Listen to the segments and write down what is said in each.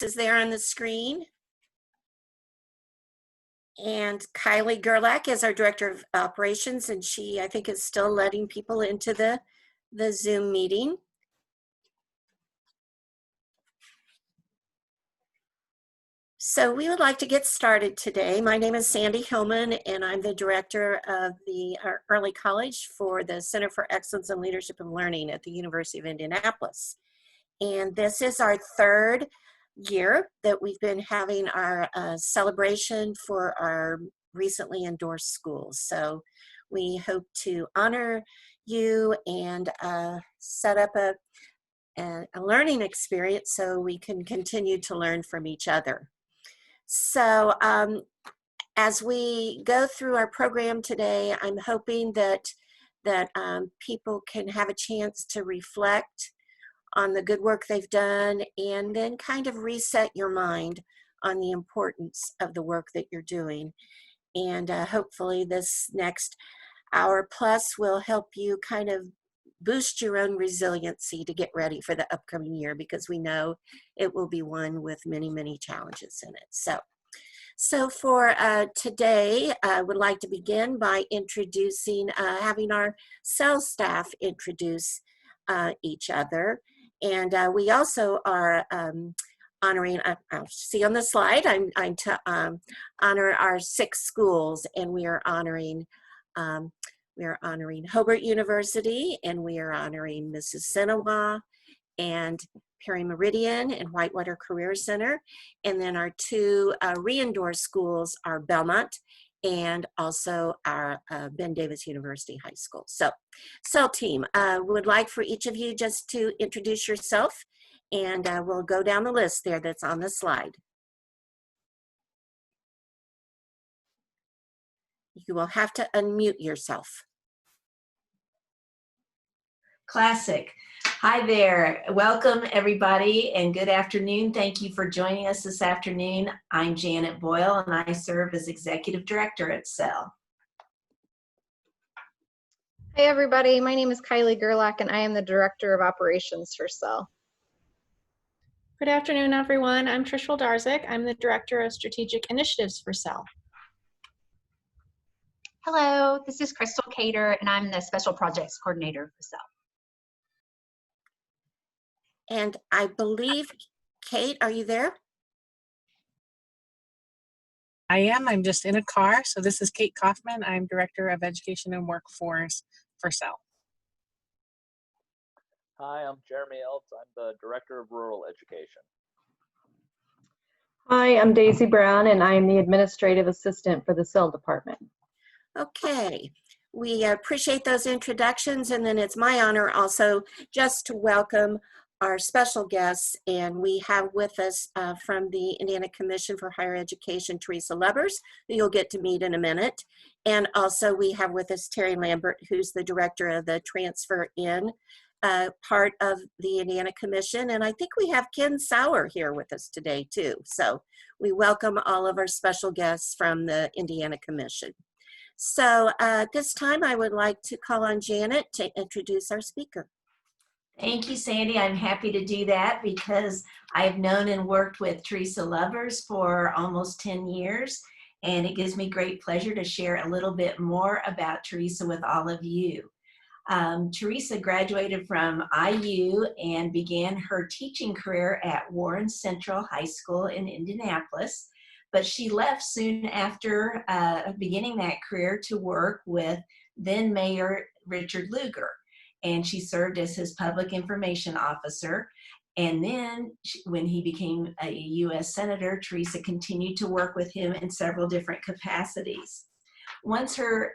is there on the screen. And Kylie Gerlach is our Director of Operations, and she, I think, is still letting people into the Zoom meeting. So we would like to get started today. My name is Sandy Hillman, and I'm the Director of the Early College for the Center for Excellence in Leadership and Learning at the University of Indianapolis. And this is our third year that we've been having our celebration for our recently endorsed schools. So we hope to honor you and set up a learning experience so we can continue to learn from each other. So as we go through our program today, I'm hoping that people can have a chance to reflect on the good work they've done and then kind of reset your mind on the importance of the work that you're doing. And hopefully this next hour plus will help you kind of boost your own resiliency to get ready for the upcoming year, because we know it will be one with many, many challenges in it. So for today, I would like to begin by introducing, having our CELL staff introduce each other. And we also are honoring, I'll see on the slide, I'm to honor our 6 schools, and we are honoring Hobart University, and we are honoring Mississinewa and Perry Meridian and Whitewater Career Center. And then our 2 re-endorsed schools are Belmont and also our Ben Davis University High School. So, CELL team, would like for each of you just to introduce yourself, and we'll go down the list there that's on the slide. You will have to unmute yourself. Classic. Hi there. Welcome, everybody, and good afternoon. Thank you for joining us this afternoon. I'm Janet Boyle, and I serve as Executive Director at CELL. Hey, everybody. My name is Kylie Gerlach, and I am the Director of Operations for CELL. Good afternoon, everyone. I'm Trish Wildarzik. I'm the Director of Strategic Initiatives for CELL. Hello, this is Crystal Cater, and I'm the Special Projects Coordinator for CELL. And I believe, Kate, are you there? I am. I'm just in a car. So this is Kate Kaufman. I'm Director of Education and Workforce for CELL. Hi, I'm Jeremy Eltz. I'm the Director of Rural Education. Hi, I'm Daisy Brown, and I am the Administrative Assistant for the CELL Department. Okay, we appreciate those introductions, and then it's my honor also just to welcome our special guests, and we have with us from the Indiana Commission for Higher Education, Teresa Lubbers, who you'll get to meet in a minute. And also we have with us Terry Lambert, who's the Director of the Transfer In part of the Indiana Commission. And I think we have Ken Sauer here with us today too. So we welcome all of our special guests from the Indiana Commission. So at this time, I would like to call on Janet to introduce our speaker. Thank you, Sandy. I'm happy to do that because I've known and worked with Teresa Lubbers for almost 10 years, and it gives me great pleasure to share a little bit more about Teresa with all of you. Teresa graduated from IU and began her teaching career at Warren Central High School in Indianapolis, but she left soon after beginning that career to work with then Mayor Richard Lugar. And she served as his public information officer. And then when he became a U.S. Senator, Teresa continued to work with him in several different capacities. Once her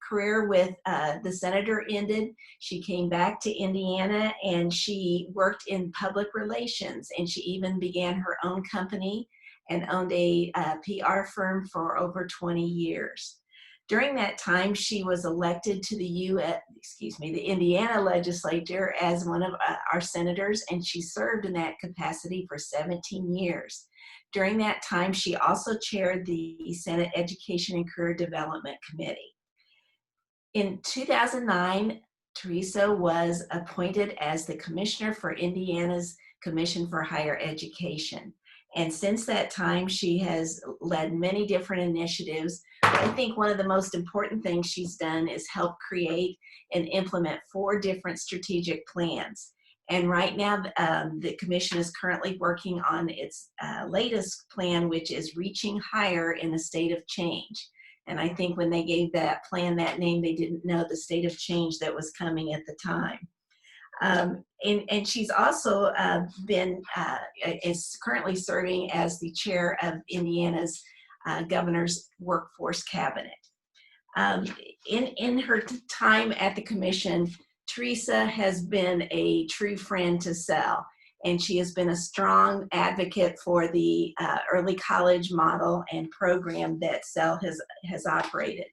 career with the senator ended, she came back to Indiana and she worked in public relations, and she even began her own company and owned a PR firm for over 20 years. During that time, she was elected to the Indiana legislature as one of our senators, and she served in that capacity for 17 years. During that time, she also chaired the Senate Education and Career Development Committee. In 2009, Teresa was appointed as the Commissioner for Indiana's Commission for Higher Education. And since that time, she has led many different initiatives. I think one of the most important things she's done is help create and implement 4 different strategic plans. And right now, the commission is currently working on its latest plan, which is Reaching Higher in a State of Change. And I think when they gave that plan that name, they didn't know the state of change that was coming at the time. And she's also is currently serving as the chair of Indiana's governor's workforce cabinet. In her time at the commission, Teresa has been a true friend to CELL, and she has been a strong advocate for the early college model and program that CELL has operated.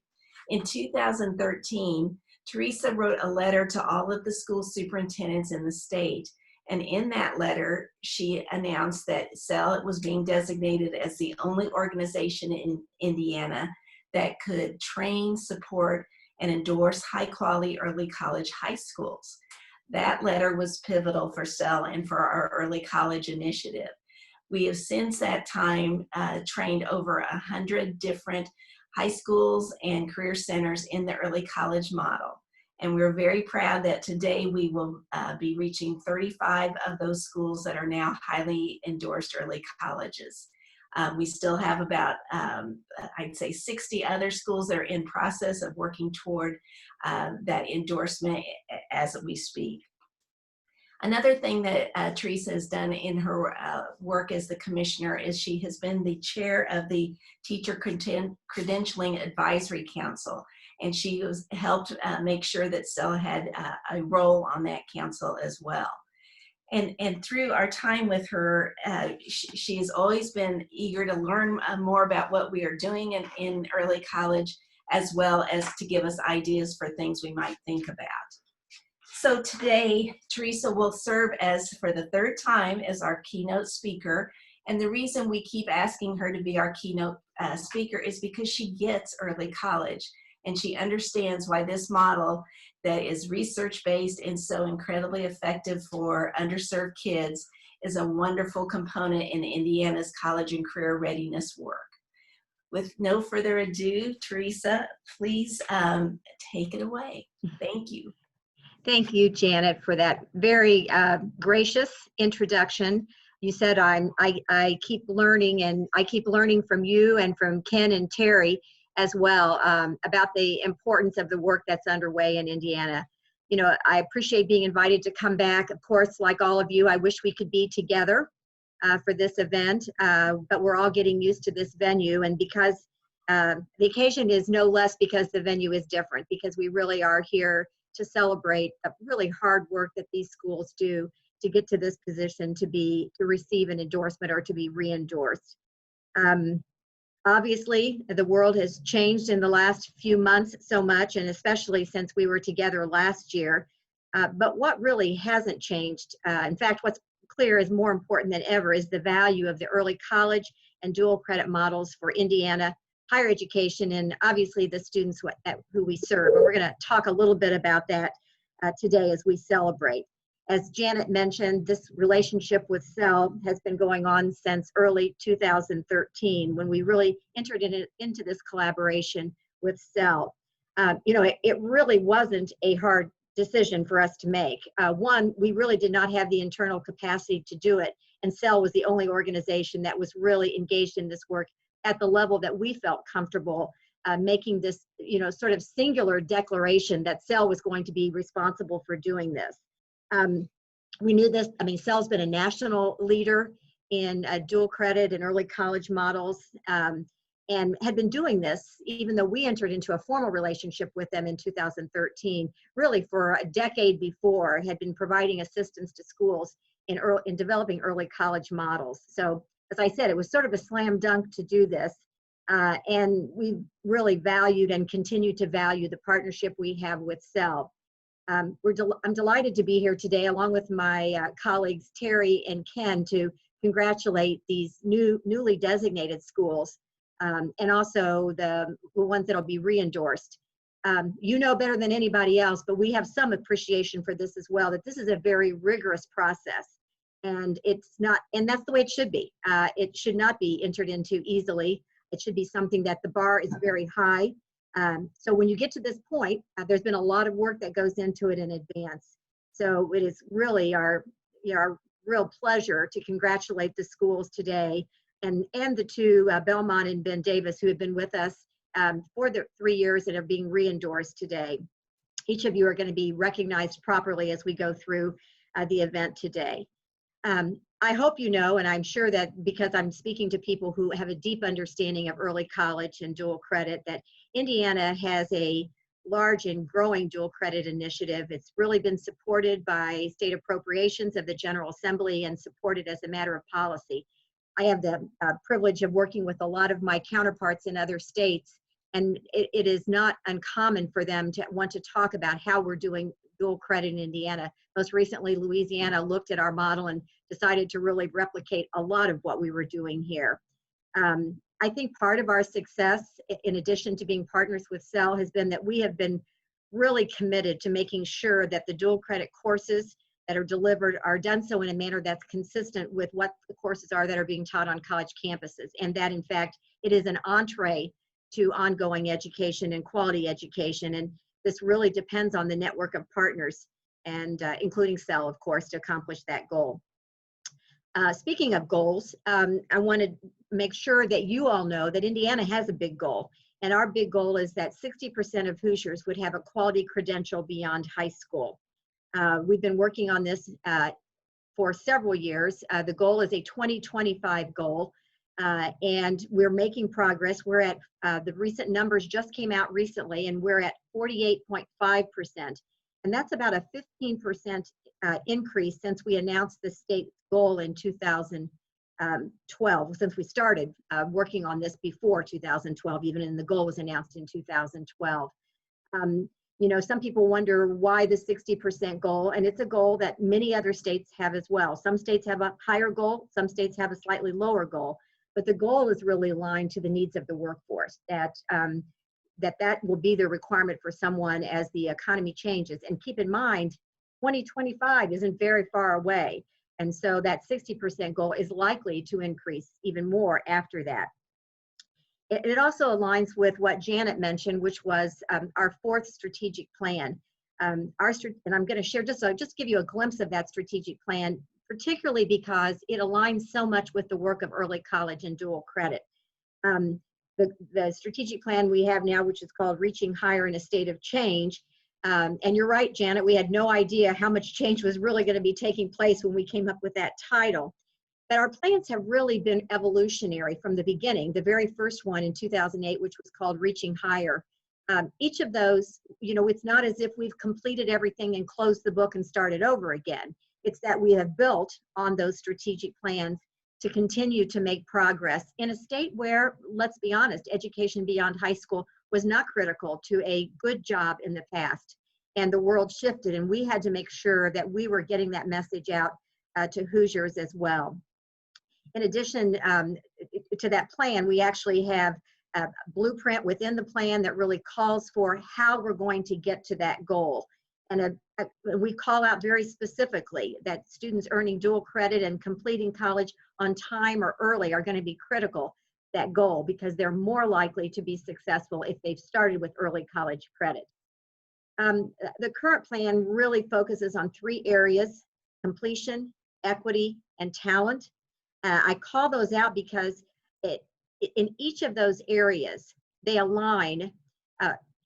In 2013, Teresa wrote a letter to all of the school superintendents in the state, and in that letter, she announced that CELL was being designated as the only organization in Indiana that could train, support, and endorse high-quality early college high schools. That letter was pivotal for CELL and for our early college initiative. We have since that time trained over 100 different high schools and career centers in the early college model. And we're very proud that today we will be reaching 35 of those schools that are now highly endorsed early colleges. We still have about, I'd say 60 other schools that are in process of working toward that endorsement as we speak. Another thing that Teresa has done in her work as the commissioner is she has been the chair of the Teacher Credentialing Advisory Council, and she has helped make sure that CELL had a role on that council as well. And through our time with her, she has always been eager to learn more about what we are doing in early college, as well as to give us ideas for things we might think about. So today, Teresa will serve as, for the 3rd time, as our keynote speaker. And the reason we keep asking her to be our keynote speaker is because she gets early college, and she understands why this model that is research-based and so incredibly effective for underserved kids is a wonderful component in Indiana's college and career readiness work. With no further ado, Teresa, please take it away. Thank you. Thank you, Janet, for that very gracious introduction. You said I keep learning, and I keep learning from you and from Ken and Terry as well about the importance of the work that's underway in Indiana. You know, I appreciate being invited to come back. Of course, like all of you, I wish we could be together for this event, but we're all getting used to this venue, and because the occasion is no less because the venue is different, because we really are here to celebrate the really hard work that these schools do to get to this position to receive an endorsement or to be re-endorsed. Obviously, the world has changed in the last few months so much, and especially since we were together last year. But what really hasn't changed, in fact, what's clear is more important than ever, is the value of the early college and dual credit models for Indiana higher education, and obviously the students who we serve. And we're going to talk a little bit about that today as we celebrate. As Janet mentioned, this relationship with CELL has been going on since early 2013, when we really entered into this collaboration with CELL. You know, it really wasn't a hard decision for us to make. One, we really did not have the internal capacity to do it, and CELL was the only organization that was really engaged in this work at the level that we felt comfortable making this, you know, sort of singular declaration that CELL was going to be responsible for doing this. We knew this. I mean, CELL's been a national leader in dual credit and early college models, and had been doing this even though we entered into a formal relationship with them in 2013, really for a decade before, had been providing assistance to schools in developing early college models. So, as I said, it was sort of a slam dunk to do this, and we really valued and continue to value the partnership we have with CELL. I'm delighted to be here today, along with my colleagues Terry and Ken, to congratulate these newly designated schools, and also the ones that will be re-endorsed. You know better than anybody else, but we have some appreciation for this as well, that this is a very rigorous process. And it's not, and that's the way it should be. It should not be entered into easily. It should be something that the bar is very high. So when you get to this point, there's been a lot of work that goes into it in advance. So it is really our real pleasure to congratulate the schools today, and the two, Belmont and Ben Davis, who have been with us for the 3 years and are being re-endorsed today. Each of you are going to be recognized properly as we go through the event today. I hope you know, and I'm sure that because I'm speaking to people who have a deep understanding of early college and dual credit, that Indiana has a large and growing dual credit initiative. It's really been supported by state appropriations of the General Assembly and supported as a matter of policy. I have the privilege of working with a lot of my counterparts in other states, and it is not uncommon for them to want to talk about how we're doing dual credit in Indiana. Most recently, Louisiana looked at our model and decided to really replicate a lot of what we were doing here. I think part of our success, in addition to being partners with CELL, has been that we have been really committed to making sure that the dual credit courses that are delivered are done so in a manner that's consistent with what the courses are that are being taught on college campuses, and that in fact it is an entree to ongoing education and quality education. And this really depends on the network of partners, and including CELL, of course, to accomplish that goal. Speaking of goals, I want to make sure that you all know that Indiana has a big goal. And our big goal is that 60% of Hoosiers would have a quality credential beyond high school. We've been working on this for several years. The goal is a 2025 goal, and we're making progress. We're at, the recent numbers just came out recently, and we're at 48.5%. And that's about a 15% increase since we announced the state goal in 2012, since we started working on this before 2012, even, and the goal was announced in 2012. You know, some people wonder why the 60% goal, and it's a goal that many other states have as well. Some states have a higher goal, some states have a slightly lower goal, but the goal is really aligned to the needs of the workforce, that that will be the requirement for someone as the economy changes. And keep in mind, 2025 isn't very far away. And so that 60% goal is likely to increase even more after that. It also aligns with what Janet mentioned, which was our fourth strategic plan. And I'm going to share, just give you a glimpse of that strategic plan, particularly because it aligns so much with the work of early college and dual credit. The strategic plan we have now, which is called Reaching Higher in a State of Change. And you're right, Janet, we had no idea how much change was really going to be taking place when we came up with that title. But our plans have really been evolutionary from the beginning. The very first one in 2008, which was called Reaching Higher. Each of those, you know, it's not as if we've completed everything and closed the book and started over again. It's that we have built on those strategic plans to continue to make progress in a state where, let's be honest, education beyond high school was not critical to a good job in the past. And the world shifted, and we had to make sure that we were getting that message out to Hoosiers as well. In addition to that plan, we actually have a blueprint within the plan that really calls for how we're going to get to that goal. And we call out very specifically that students earning dual credit and completing college on time or early are going to be critical to that goal, because they're more likely to be successful if they've started with early college credit. The current plan really focuses on 3 areas: completion, equity, and talent. I call those out because in each of those areas, they align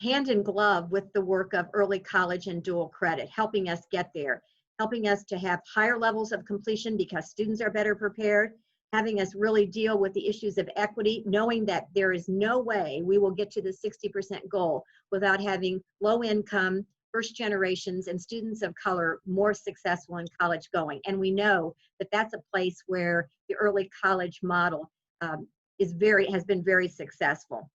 hand in glove with the work of early college and dual credit, helping us get there, helping us to have higher levels of completion because students are better prepared, having us really deal with the issues of equity, knowing that there is no way we will get to the 60% goal without having low income, first generations, and students of color more successful in college going. And we know that that's a place where the early college model has been very successful.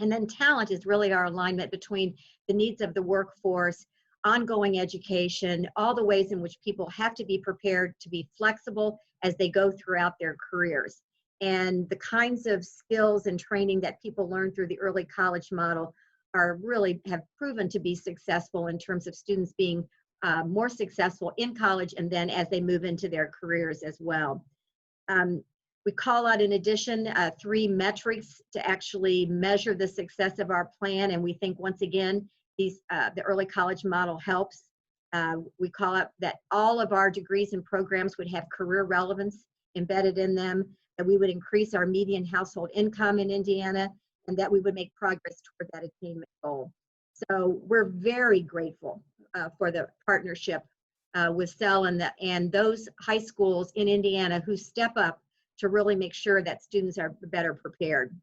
And then talent is really our alignment between the needs of the workforce, ongoing education, all the ways in which people have to be prepared to be flexible as they go throughout their careers. And the kinds of skills and training that people learn through the early college model are really have proven to be successful in terms of students being more successful in college and then as they move into their careers as well. We call out, in addition, 3 metrics to actually measure the success of our plan, and we think, once again, the early college model helps. We call out that all of our degrees and programs would have career relevance embedded in them, that we would increase our median household income in Indiana, and that we would make progress toward that attainment goal. So we're very grateful for the partnership with CELL and those high schools in Indiana who step up to really make sure that students are better prepared.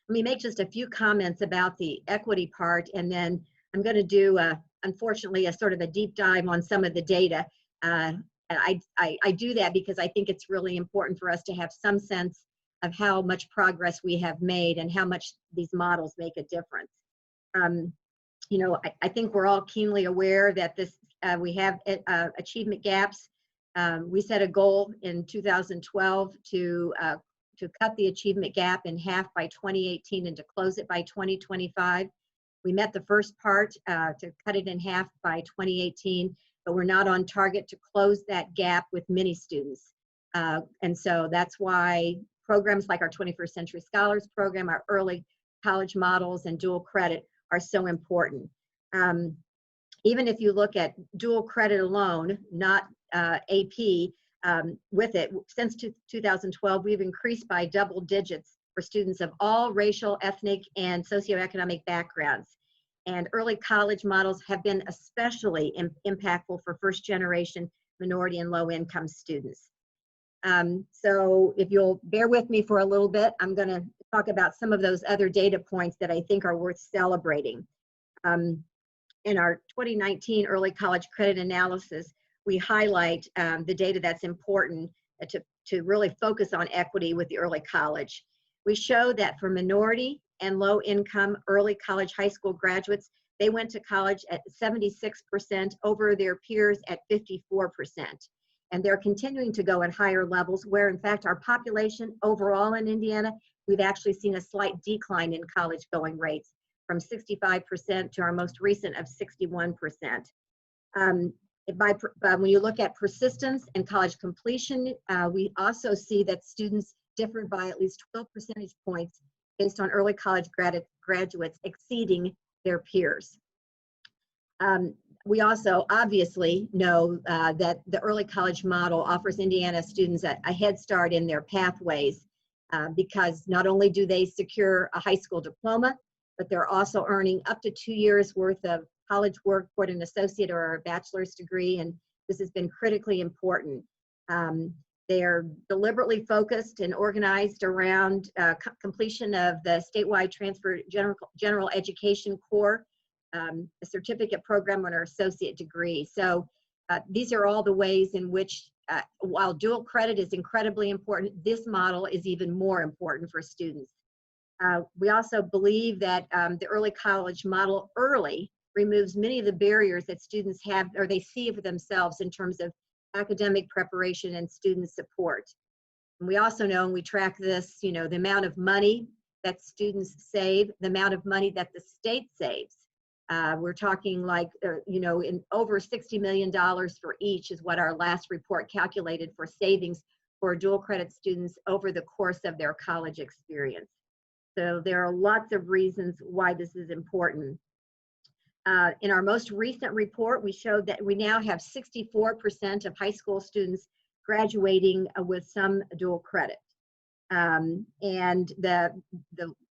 Let me make just a few comments about the equity part, and then I'm going to do, unfortunately, a sort of a deep dive on some of the data. I do that because I think it's really important for us to have some sense of how much progress we have made and how much these models make a difference. You know, I think we're all keenly aware that we have achievement gaps. We set a goal in 2012 to cut the achievement gap in half by 2018 and to close it by 2025. We met the first part to cut it in half by 2018, but we're not on target to close that gap with many students. And so that's why programs like our 21st Century Scholars Program, our early college models, and dual credit are so important. Even if you look at dual credit alone, not AP, with it, since 2012, we've increased by double digits for students of all racial, ethnic, and socioeconomic backgrounds. And early college models have been especially impactful for first-generation minority and low-income students. So if you'll bear with me for a little bit, I'm going to talk about some of those other data points that I think are worth celebrating. In our 2019 early college credit analysis, we highlight the data that's important to really focus on equity with the early college. We show that for minority and low income early college high school graduates, they went to college at 76% over their peers at 54%. And they're continuing to go at higher levels where, in fact, our population overall in Indiana, we've actually seen a slight decline in college going rates from 65% to our most recent of 61%. When you look at persistence and college completion, we also see that students differ by at least 12 percentage points based on early college graduates exceeding their peers. We also obviously know that the early college model offers Indiana students a head start in their pathways because not only do they secure a high school diploma, but they're also earning up to 2 years worth of college work toward an associate or a bachelor's degree, and this has been critically important. They are deliberately focused and organized around completion of the statewide transfer general education core, a certificate program, or an associate degree. So these are all the ways in which, while dual credit is incredibly important, this model is even more important for students. We also believe that the early college model early removes many of the barriers that students have or they see for themselves in terms of academic preparation and student support. And we also know, and we track this, you know, the amount of money that students save, the amount of money that the state saves. We're talking like, you know, in over $60 million for each is what our last report calculated for savings for dual credit students over the course of their college experience. So there are lots of reasons why this is important. In our most recent report, we showed that we now have 64% of high school students graduating with some dual credit. And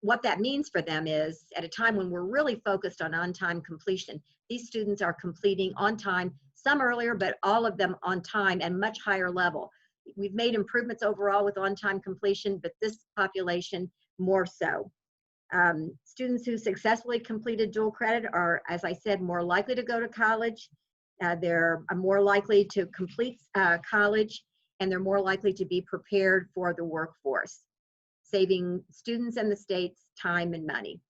what that means for them is, at a time when we're really focused on-time completion, these students are completing on time, some earlier, but all of them on time and much higher level. We've made improvements overall with on-time completion, but this population more so. Students who successfully completed dual credit are, as I said, more likely to go to college. They're more likely to complete college, and they're more likely to be prepared for the workforce, saving students and the state's time and money.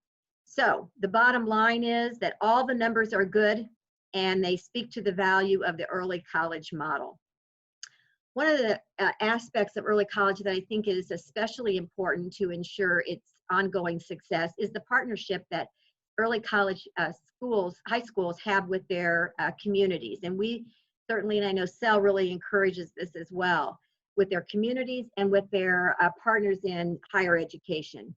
So the bottom line is that all the numbers are good, and they speak to the value of the early college model. One of the aspects of early college that I think is especially important to ensure its ongoing success is the partnership that early college schools, high schools have with their communities. And we certainly, and I know CELL really encourages this as well, with their communities and with their partners in higher education.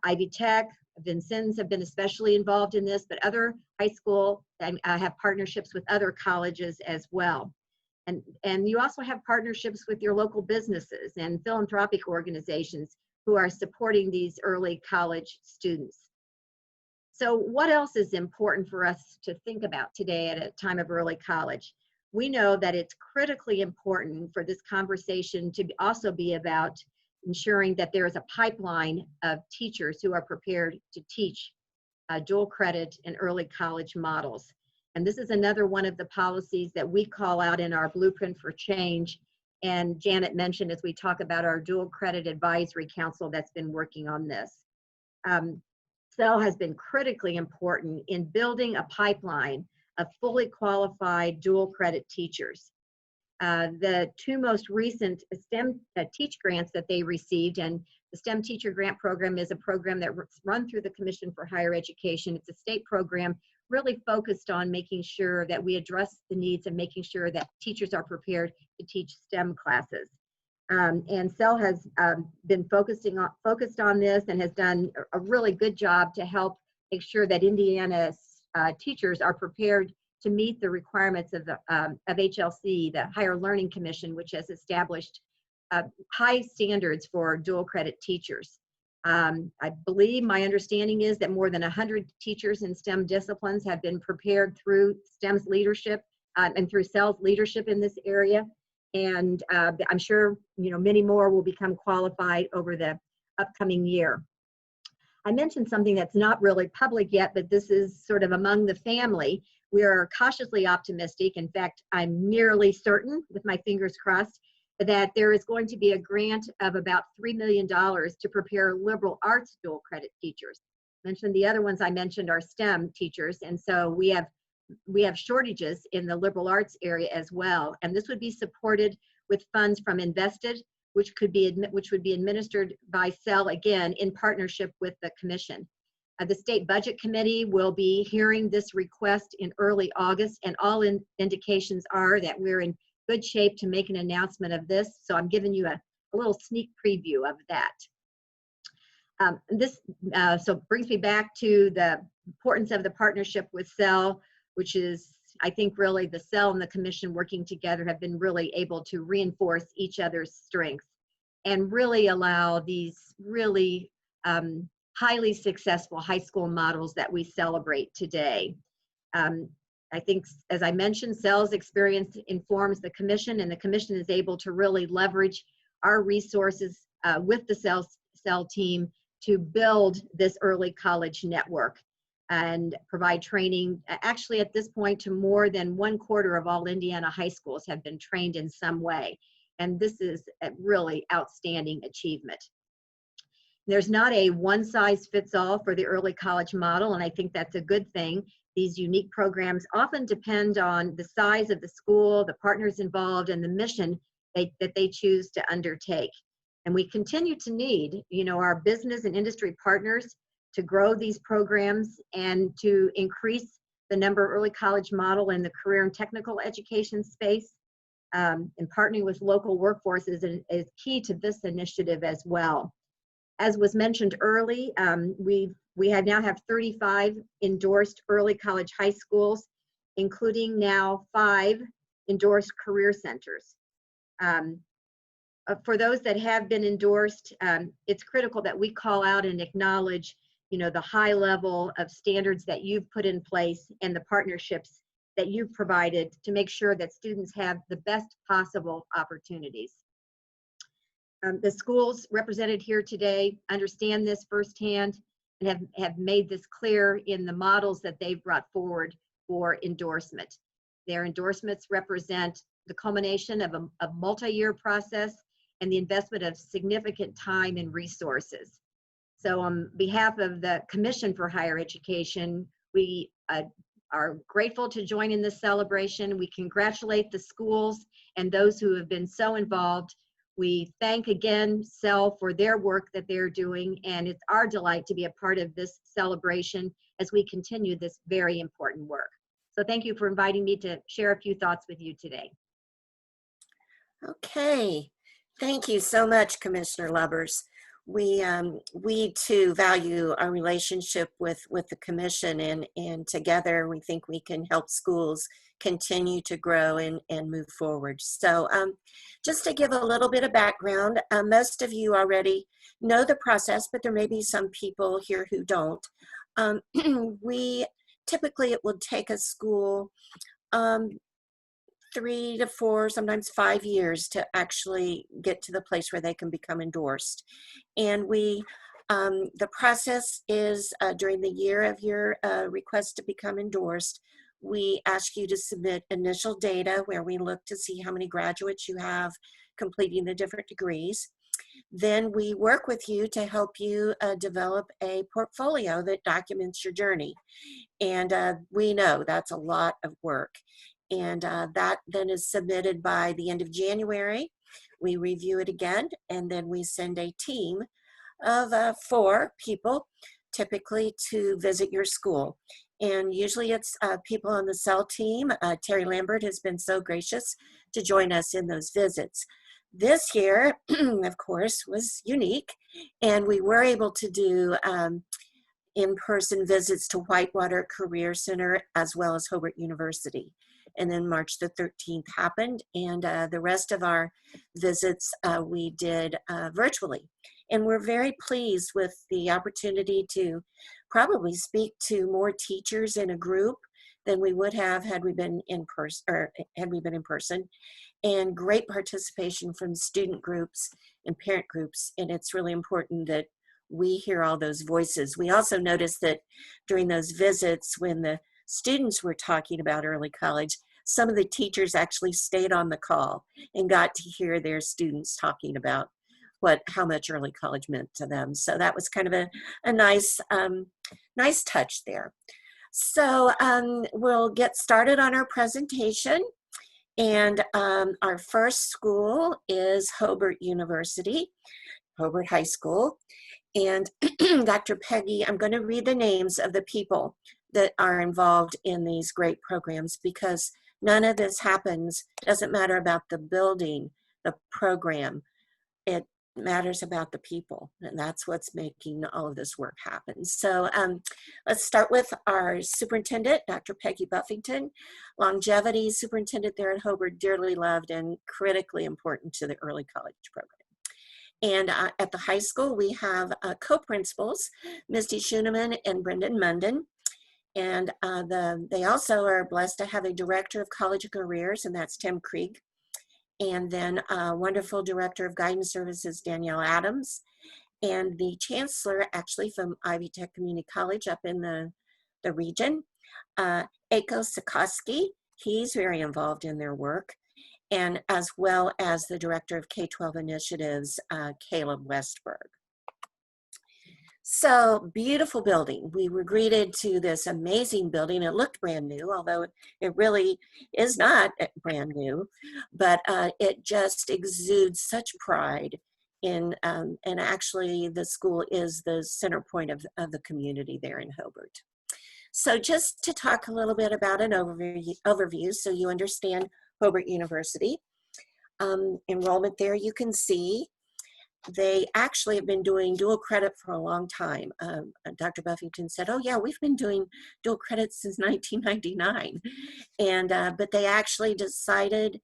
Ivy Tech, Vincennes have been especially involved in this, but other high school and have partnerships with other colleges as well. And you also have partnerships with your local businesses and philanthropic organizations who are supporting these early college students. So what else is important for us to think about today at a time of early college? We know that it's critically important for this conversation to also be about ensuring that there is a pipeline of teachers who are prepared to teach dual credit and early college models. And this is another one of the policies that we call out in our Blueprint for Change. And Janet mentioned as we talk about our Dual Credit Advisory Council that's been working on this. CELL has been critically important in building a pipeline of fully qualified dual credit teachers. The two most recent STEM Teach grants that they received, and the STEM Teacher Grant Program is a program that run through the Commission for Higher Education. It's a state program really focused on making sure that we address the needs and making sure that teachers are prepared to teach STEM classes. And CELL has been focused on this and has done a really good job to help make sure that Indiana's teachers are prepared to meet the requirements of HLC, the Higher Learning Commission, which has established high standards for dual credit teachers. I believe my understanding is that more than 100 teachers in STEM disciplines have been prepared through STEM's leadership and through CELL's leadership in this area. And I'm sure many more will become qualified over the upcoming year. I mentioned something that's not really public yet, but this is sort of among the family. We are cautiously optimistic. In fact, I'm nearly certain, with my fingers crossed, that there is going to be a grant of about $3 million to prepare liberal arts dual credit teachers. I mentioned the other ones I mentioned are STEM teachers, and so we have shortages in the liberal arts area as well. And this would be supported with funds from Invested, which would be administered by CELL, again in partnership with the Commission. The State Budget Committee will be hearing this request in early August, and all indications are that we're in good shape to make an announcement of this. So I'm giving you a little sneak preview of that. So brings me back to the importance of the partnership with CELL, which is, I think, really the CELL and the Commission working together have been really able to reinforce each other's strengths and really allow these really highly successful high school models that we celebrate today. I think, as I mentioned, CELL's experience informs the Commission, and the Commission is able to really leverage our resources with the CELL team to build this early college network and provide training. Actually, at this point, to more than 1/4 of all Indiana high schools have been trained in some way. And this is a really outstanding achievement. There's not a one-size-fits-all for the early college model, and I think that's a good thing. These unique programs often depend on the size of the school, the partners involved, and the mission that they choose to undertake. And we continue to need, our business and industry partners to grow these programs and to increase the number of early college model in the career and technical education space. And partnering with local workforces is key to this initiative as well. As was mentioned early, we now have 35 endorsed early college high schools, including now 5 endorsed career centers. For those that have been endorsed, it's critical that we call out and acknowledge, the high level of standards that you've put in place and the partnerships that you've provided to make sure that students have the best possible opportunities. The schools represented here today understand this firsthand and have made this clear in the models that they've brought forward for endorsement. Their endorsements represent the culmination of a multi-year process and the investment of significant time and resources. So on behalf of the Commission for Higher Education, we are grateful to join in this celebration. We congratulate the schools and those who have been so involved. We thank again CELL for their work that they're doing, and it's our delight to be a part of this celebration as we continue this very important work. So thank you for inviting me to share a few thoughts with you today. Okay, thank you so much, Commissioner Lubbers. We too value our relationship with the commission, and together we think we can help schools continue to grow and move forward. So just to give a little bit of background, most of you already know the process, but there may be some people here who don't. We typically, it would take a school 3 to 4, sometimes 5 years to actually get to the place where they can become endorsed. And the process is during the year of your request to become endorsed, we ask you to submit initial data where we look to see how many graduates you have completing the different degrees. Then we work with you to help you develop a portfolio that documents your journey. And we know that's a lot of work. And that then is submitted by the end of January. We review it again, and then we send a team of 4 people, typically, to visit your school. And usually it's people on the CELL team. Terry Lambert has been so gracious to join us in those visits. This year, of course, was unique, and we were able to do in-person visits to Whitewater Career Center as well as Hobart University. And then March the 13th happened, and the rest of our visits we did virtually. And we're very pleased with the opportunity to probably speak to more teachers in a group than we would have had we been in person, and great participation from student groups and parent groups. And it's really important that we hear all those voices. We also noticed that during those visits, when the students were talking about early college, some of the teachers actually stayed on the call and got to hear their students talking about how much early college meant to them. So that was kind of a nice touch there. So we'll get started on our presentation. And our first school is Hobart University, Hobart High School. And Dr. Peggy, I'm going to read the names of the people that are involved in these great programs, because none of this happens, doesn't matter about the building, the program. It matters about the people, and that's what's making all of this work happen. So let's start with our superintendent, Dr. Peggy Buffington, longevity superintendent there at Hobart, dearly loved and critically important to the early college program. And at the high school, we have co-principals, Misty Schoeneman and Brendan Munden. And they also are blessed to have a director of college careers, and that's Tim Krieg. And then wonderful director of guidance services, Danielle Adams. And the chancellor, actually from Ivy Tech Community College up in the region, Aiko Sikoski. He's very involved in their work. And as well as the director of K-12 initiatives, Caleb Westberg. So beautiful building. We were greeted to this amazing building. It looked brand new, although it really is not brand new, but it just exudes such pride in, and actually the school is the center point of the community there in Hobart. So just to talk a little bit about an overview so you understand Hobart University. Enrollment there, you can see they actually have been doing dual credit for a long time. Dr. Buffington said, oh yeah, we've been doing dual credit since 1999. And, but they actually decided,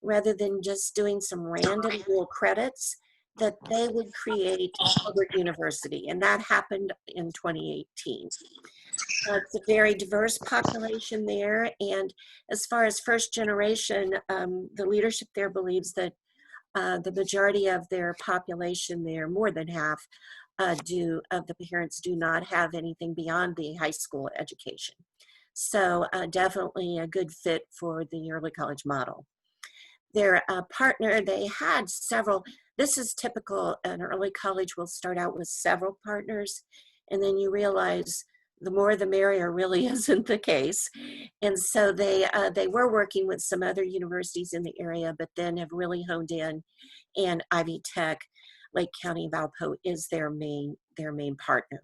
rather than just doing some random dual credits, that they would create Hobart University, and that happened in 2018. It's a very diverse population there, and as far as first generation, the leadership there believes that the majority of their population there, more than half of the parents do not have anything beyond the high school education. So definitely a good fit for the early college model. Their partner, they had several, this is typical, an early college will start out with several partners, and then you realize the more the merrier really isn't the case. And so they were working with some other universities in the area, but then have really honed in, and Ivy Tech, Lake County Valpo is their main partner.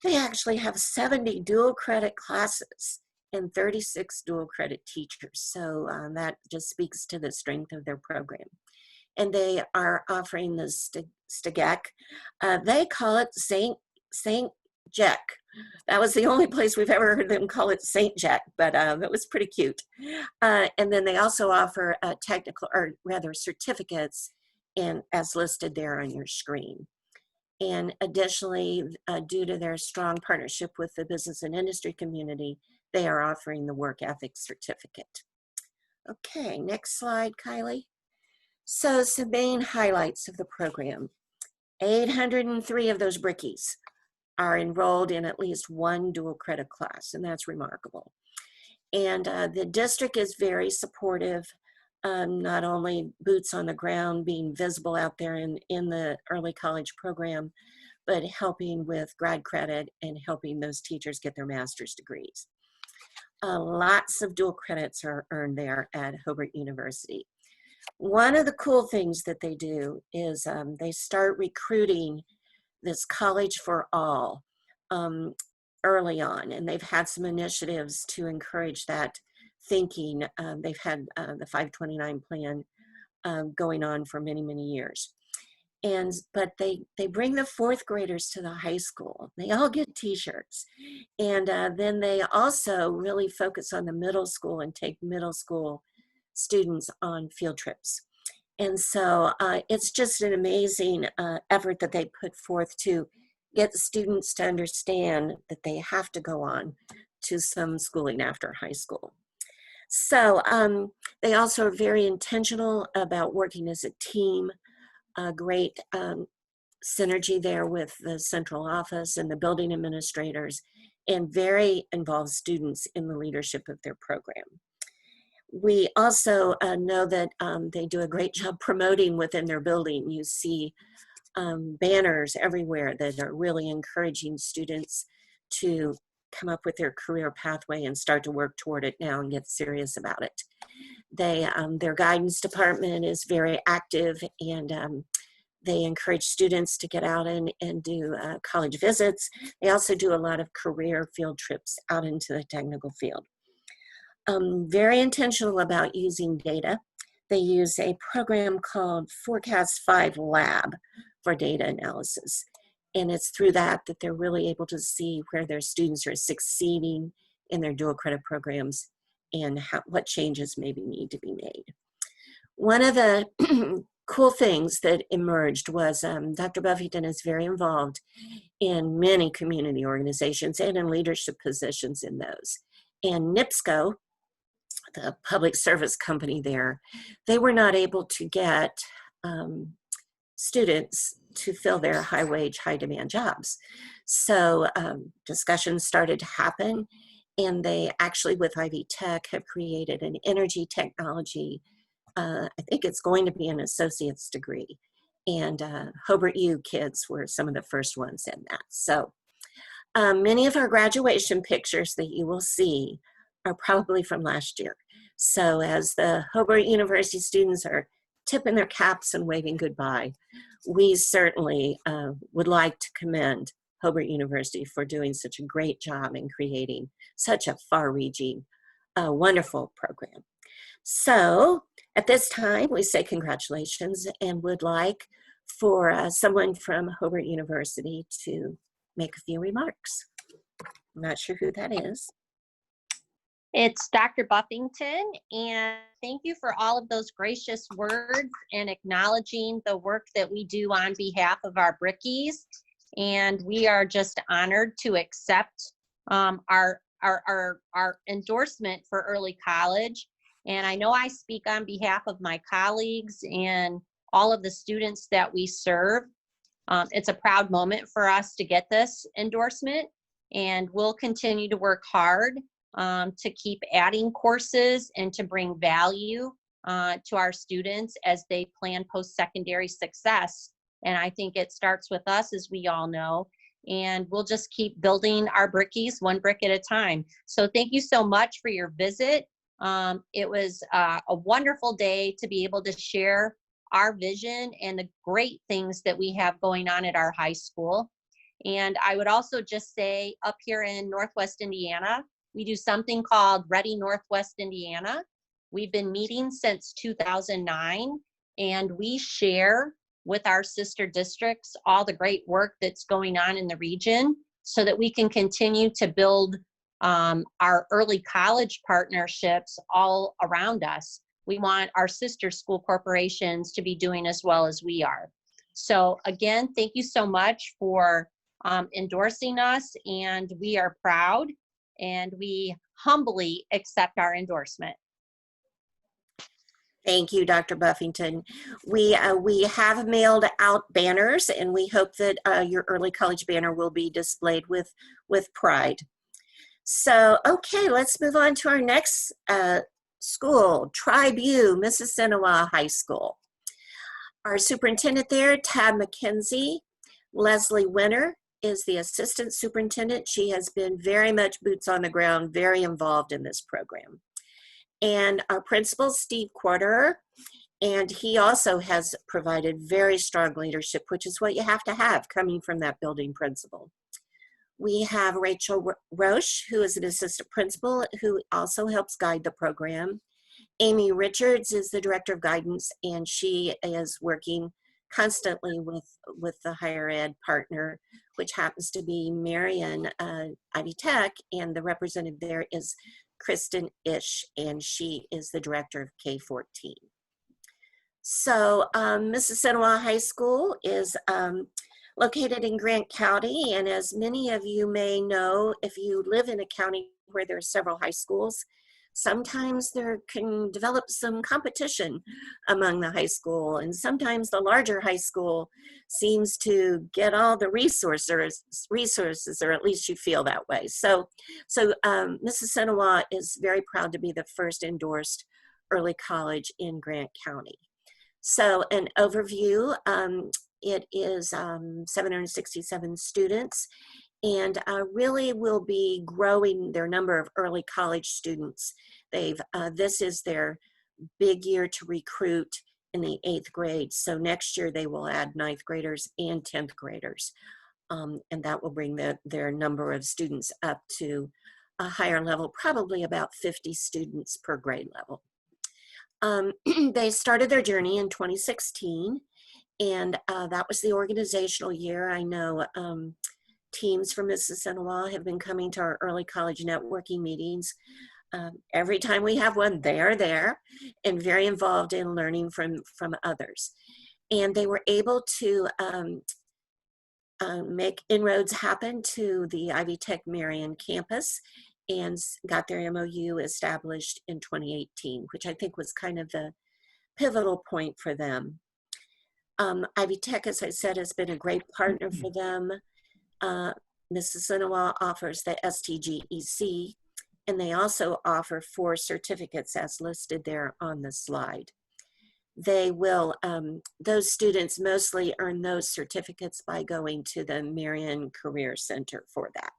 They actually have 70 dual credit classes and 36 dual credit teachers. So that just speaks to the strength of their program. And they are offering the STGEC. They call it Saint Jack. That was the only place we've ever heard them call it Saint Jack, but that was pretty cute. And then they also offer technical, or rather certificates, and as listed there on your screen. And additionally, due to their strong partnership with the business and industry community, they are offering the work ethics certificate. Okay, next slide, Kylie. So some main highlights of the program. 803 of those brickies are enrolled in at least one dual credit class, and that's remarkable. And the district is very supportive, not only boots on the ground, being visible out there in the early college program, but helping with grad credit and helping those teachers get their master's degrees. Lots of dual credits are earned there at Hobart University. One of the cool things that they do is they start recruiting this college for all early on, and they've had some initiatives to encourage that thinking. They've had the 529 plan going on for many, many years. But they bring the fourth graders to the high school. They all get t-shirts. And then they also really focus on the middle school and take middle school students on field trips. And so it's just an amazing effort that they put forth to get students to understand that they have to go on to some schooling after high school. So they also are very intentional about working as a team. Great synergy there with the central office and the building administrators, and very involved students in the leadership of their program. We also know that they do a great job promoting within their building. You see banners everywhere that are really encouraging students to come up with their career pathway and start to work toward it now and get serious about it. Their guidance department is very active, and they encourage students to get out and do college visits. They also do a lot of career field trips out into the technical field. Very intentional about using data. They use a program called Forecast 5 Lab for data analysis. And it's through that they're really able to see where their students are succeeding in their dual credit programs and what changes maybe need to be made. One of the cool things that emerged was Dr. Buffington is very involved in many community organizations and in leadership positions in those. And NIPSCO, the public service company there, they were not able to get students to fill their high wage, high demand jobs. So discussions started to happen, and they actually, with Ivy Tech, have created an energy technology. I think it's going to be an associate's degree. And Hobart U kids were some of the first ones in that. So many of our graduation pictures that you will see are probably from last year. So as the Hobart University students are tipping their caps and waving goodbye, we certainly would like to commend Hobart University for doing such a great job in creating such a far-reaching, wonderful program. So at this time, we say congratulations and would like for someone from Hobart University to make a few remarks. I'm not sure who that is. It's Dr. Buffington, and thank you for all of those gracious words and acknowledging the work that we do on behalf of our brickies. And we are just honored to accept our endorsement for early college. And I know I speak on behalf of my colleagues and all of the students that we serve. It's a proud moment for us to get this endorsement, and we'll continue to work hard to keep adding courses and to bring value to our students as they plan post-secondary success. And I think it starts with us, as we all know, and we'll just keep building our brickies one brick at a time. So thank you so much for your visit. It was a wonderful day to be able to share our vision and the great things that we have going on at our high school. And I would also just say, up here in Northwest Indiana, we do something called Ready Northwest Indiana. We've been meeting since 2009, and we share with our sister districts all the great work that's going on in the region so that we can continue to build our early college partnerships all around us. We want our sister school corporations to be doing as well as we are. So again, thank you so much for endorsing us, and we are proud and we humbly accept our endorsement. Thank you, Dr. Buffington. We have mailed out banners, and we hope that your early college banner will be displayed with pride. So, okay, let's move on to our next school, Tribe U, Mississinewa High School. Our superintendent there, Tab McKenzie. Leslie Winter is the assistant superintendent. She has been very much boots on the ground, very involved in this program. And our principal, Steve Quarterer, and he also has provided very strong leadership, which is what you have to have coming from that building principal. We have Rachel Roche, who is an assistant principal, who also helps guide the program. Amy Richards is the director of guidance, and she is working constantly with the higher ed partner, which happens to be Marion Ivy Tech, and the representative there is Kristen Ish, and she is the director of K-14. So Mississinewa High School is located in Grant County, and as many of you may know, if you live in a county where there are several high schools, sometimes there can develop some competition among the high school, and sometimes the larger high school seems to get all the resources, or at least you feel that way. So Mississinewa is very proud to be the first endorsed early college in Grant County. So an overview, it is 767 students, and really will be growing their number of early college students. This is their big year to recruit in the 8th grade. So next year they will add 9th graders and 10th graders. And that will bring their number of students up to a higher level, probably about 50 students per grade level. They started their journey in 2016, and that was the organizational year. I know teams from Mississinewa have been coming to our early college networking meetings. Every time we have one, they are there and very involved in learning from others. And they were able to make inroads happen to the Ivy Tech Marion campus and got their MOU established in 2018, which I think was kind of the pivotal point for them. Ivy Tech, as I said, has been a great partner for them. Mississinewa offers the STGEC, and they also offer 4 certificates as listed there on the slide. They will, those students mostly earn those certificates by going to the Marion Career Center for that.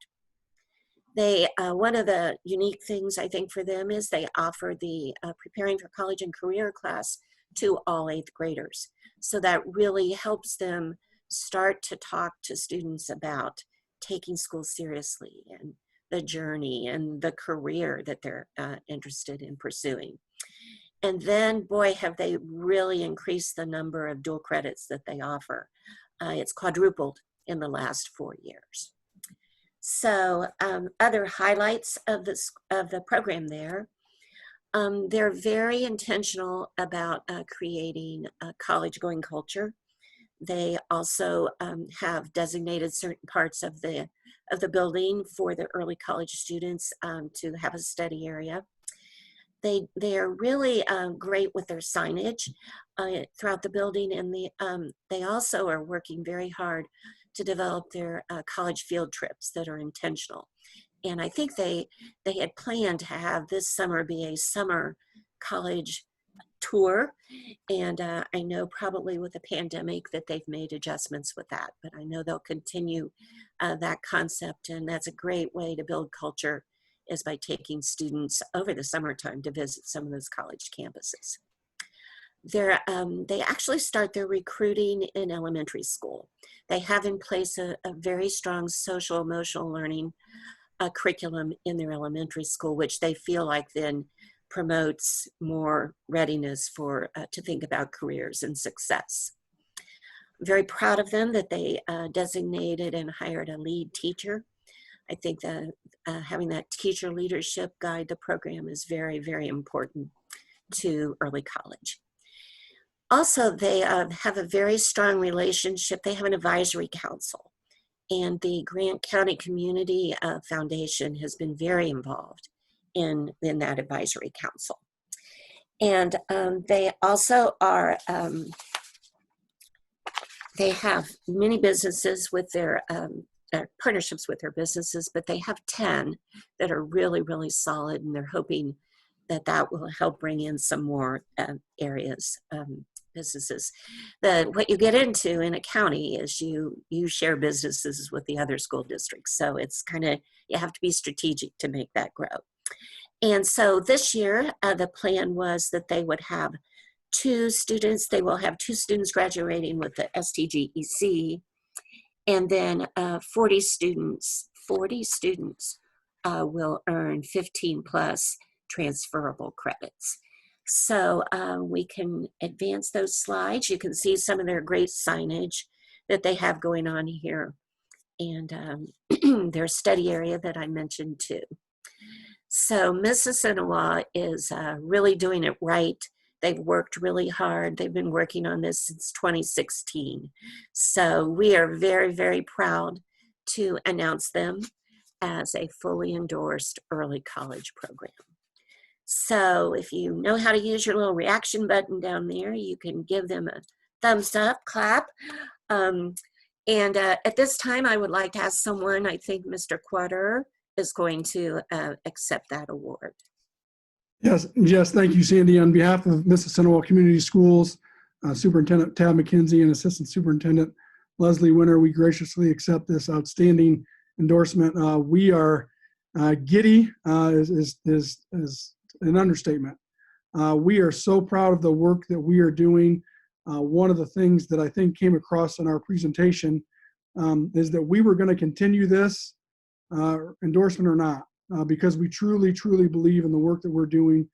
One of the unique things I think for them is they offer the Preparing for College and Career class to all 8th graders. So that really helps them start to talk to students about taking school seriously and the journey and the career that they're interested in pursuing. And then, boy, have they really increased the number of dual credits that they offer. It's quadrupled in the last 4 years. So other highlights of the program there, they're very intentional about creating a college-going culture. They also have designated certain parts of the building for the early college students to have a study area. They are really great with their signage throughout the building, and they also are working very hard to develop their college field trips that are intentional. And I think they had planned to have this summer be a summer college tour. And I know probably with the pandemic that they've made adjustments with that, but I know they'll continue that concept. And that's a great way to build culture, is by taking students over the summertime to visit some of those college campuses. They actually start their recruiting in elementary school. They have in place a very strong social emotional learning curriculum in their elementary school, which they feel like then promotes more readiness for to think about careers and success. I'm very proud of them that they designated and hired a lead teacher. I think that having that teacher leadership guide the program is very, very important to early college. Also, they have a very strong relationship. They have an advisory council, and the Grant County Community Foundation has been very involved in that advisory council. And they also are, they have many businesses with their partnerships with their businesses, but they have 10 that are really, really solid, and they're hoping that that will help bring in some more areas, businesses. What you get into in a county is you share businesses with the other school districts. So it's kind of, you have to be strategic to make that grow. And so this year, the plan was that they would have 2 students. They will have 2 students graduating with the STGEC, and then 40 students will earn 15 plus transferable credits. So we can advance those slides. You can see some of their great signage that they have going on here, and their study area that I mentioned too. So Mississinewa is really doing it right. They've worked really hard. They've been working on this since 2016. So we are very, very proud to announce them as a fully endorsed early college program. So if you know how to use your little reaction button down there, you can give them a thumbs up, clap. At this time, I would like to ask someone, I think Mr. Quater is going to accept that award. Yes, thank you, Sandy. On behalf of Mississinewa Community Schools, Superintendent Tab McKenzie and Assistant Superintendent Leslie Winter, we graciously accept this outstanding endorsement. We are giddy, is an understatement. We are so proud of the work that we are doing. One of the things that I think came across in our presentation is that we were going to continue this endorsement or not, because we truly, truly believe in the work that we're doing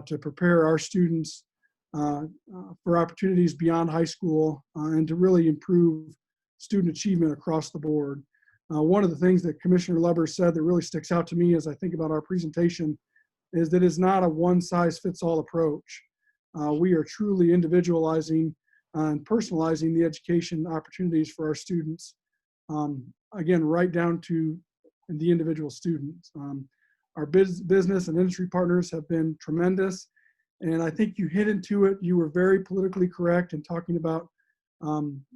to prepare our students for opportunities beyond high school and to really improve student achievement across the board. One of the things that Commissioner Lubbers said that really sticks out to me as I think about our presentation is that it's not a one-size-fits-all approach. We are truly individualizing and personalizing the education opportunities for our students, again, right down to the individual students. Our business and industry partners have been tremendous, and I think you hit into it. You were very politically correct in talking about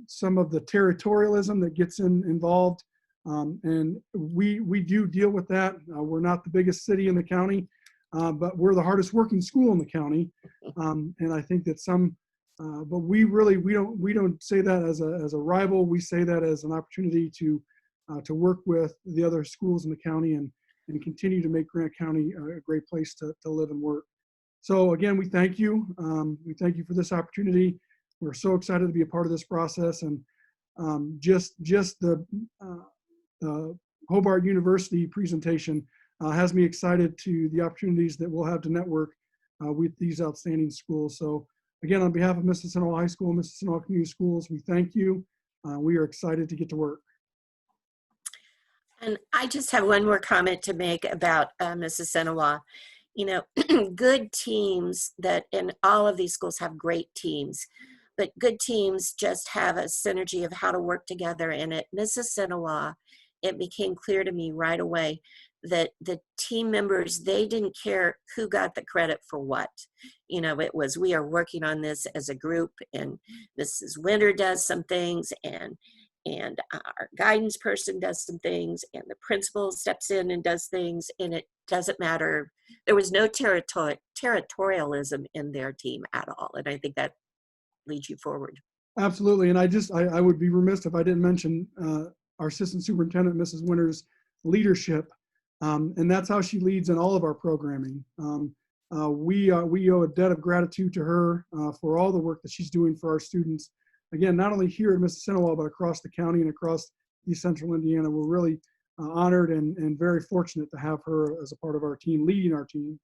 some of the territorialism that gets involved, and we do deal with that. We're not the biggest city in the county, but we're the hardest working school in the county, and I think that but we don't say that as a rival. We say that as an opportunity to work with the other schools in the county and continue to make Grant County a great place to live and work. So again, we thank you. We thank you for this opportunity. We're so excited to be a part of this process, and just the Hobart University presentation has me excited to the opportunities that we'll have to network with these outstanding schools. So again, on behalf of Mississinewa High School, Mississinewa Community Schools, we thank you. We are excited to get to work. And I just have one more comment to make about Mississinewa. You know, good teams that in all of these schools have great teams, but good teams just have a synergy of how to work together. And at Mississinewa, it became clear to me right away that the team members, they didn't care who got the credit for what. You know, it was, we are working on this as a group, and Mrs. Winter does some things, and our guidance person does some things, and the principal steps in and does things, and doesn't matter. There was no territorialism in their team at all. And I think that leads you forward. Absolutely. And I would be remiss if I didn't mention our assistant superintendent, Mrs. Winter's leadership. And that's how she leads in all of our programming. We owe a debt of gratitude to her for all the work that she's doing for our students. Again, not only here at Mississinewa, but across the county and across East Central Indiana. We're really honored and very fortunate to have her as a part of our team, leading our team.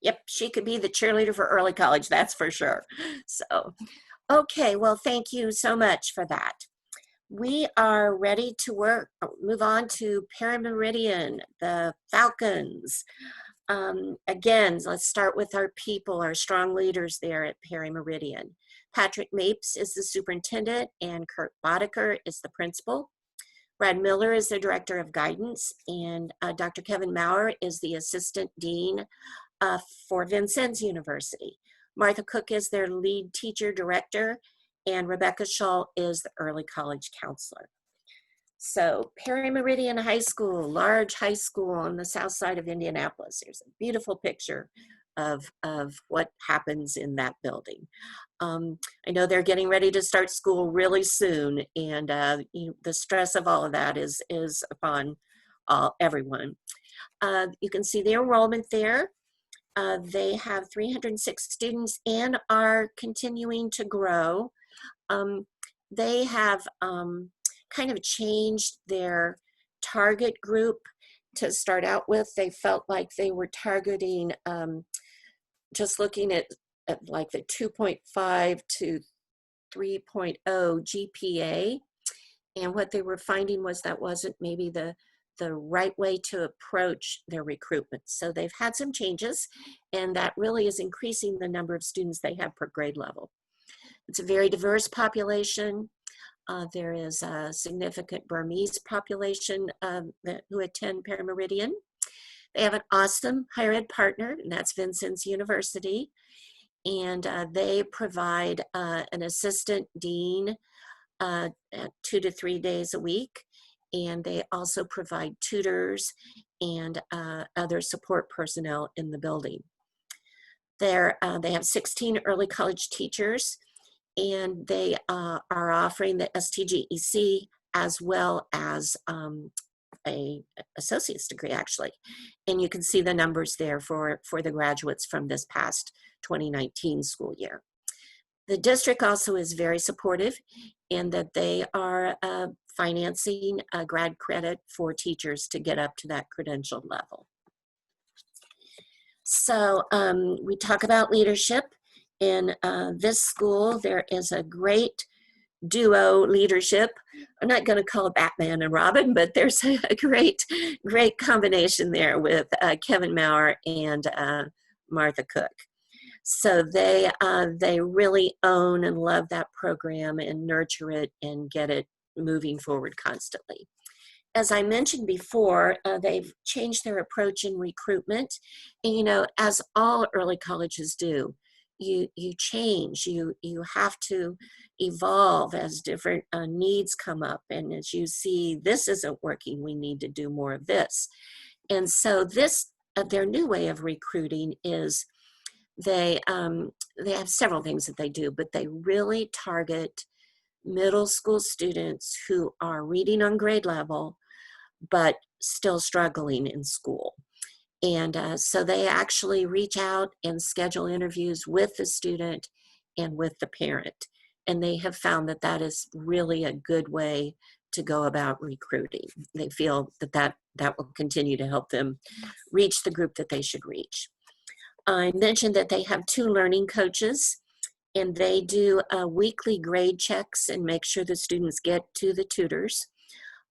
Yep, she could be the cheerleader for early college, that's for sure. So, okay, well, thank you so much for that. We are ready to move on to Parameridian, the Falcons. Again, let's start with our people, our strong leaders there at Parameridian. Patrick Mapes is the superintendent and Kurt Boddicker is the principal. Brad Miller is the director of guidance, and Dr. Kevin Maurer is the assistant dean for Vincennes University. Martha Cook is their lead teacher director, and Rebecca Shull is the early college counselor. So Parameridian High School, large high school on the south side of Indianapolis. There's a beautiful picture of what happens in that building. I know they're getting ready to start school really soon, and the stress of all of that is upon everyone. You can see the enrollment there. They have 306 students and are continuing to grow. They have kind of changed their target group to start out with. They felt like they were targeting, just looking at like the 2.5 to 3.0 GPA. And what they were finding was that wasn't maybe the right way to approach their recruitment. So they've had some changes, and that really is increasing the number of students they have per grade level. It's a very diverse population. There is a significant Burmese population who attend Parameridian. They have an awesome higher ed partner, and that's Vincennes University. And they provide an assistant dean 2 to 3 days a week. And they also provide tutors and other support personnel in the building. They have 16 early college teachers, and they are offering the STGEC as well as a associate's degree, actually. And you can see the numbers there for the graduates from this past 2019 school year. The district also is very supportive in that they are financing a grad credit for teachers to get up to that credentialed level. So we talk about leadership. In this school, there is a great duo leadership. I'm not going to call it Batman and Robin, but there's a great combination there with Kevin Maurer and Martha Cook. So they really own and love that program and nurture it and get it moving forward constantly. As I mentioned before, they've changed their approach in recruitment. And, you know, as all early colleges do, you change, you have to evolve as different needs come up. And as you see, this isn't working, we need to do more of this. And so this, their new way of recruiting is they have several things that they do, but they really target middle school students who are reading on grade level, but still struggling in school. And so they actually reach out and schedule interviews with the student and with the parent. And they have found that that is really a good way to go about recruiting. They feel that will continue to help them reach the group that they should reach. I mentioned that they have 2 learning coaches, and they do weekly grade checks and make sure the students get to the tutors.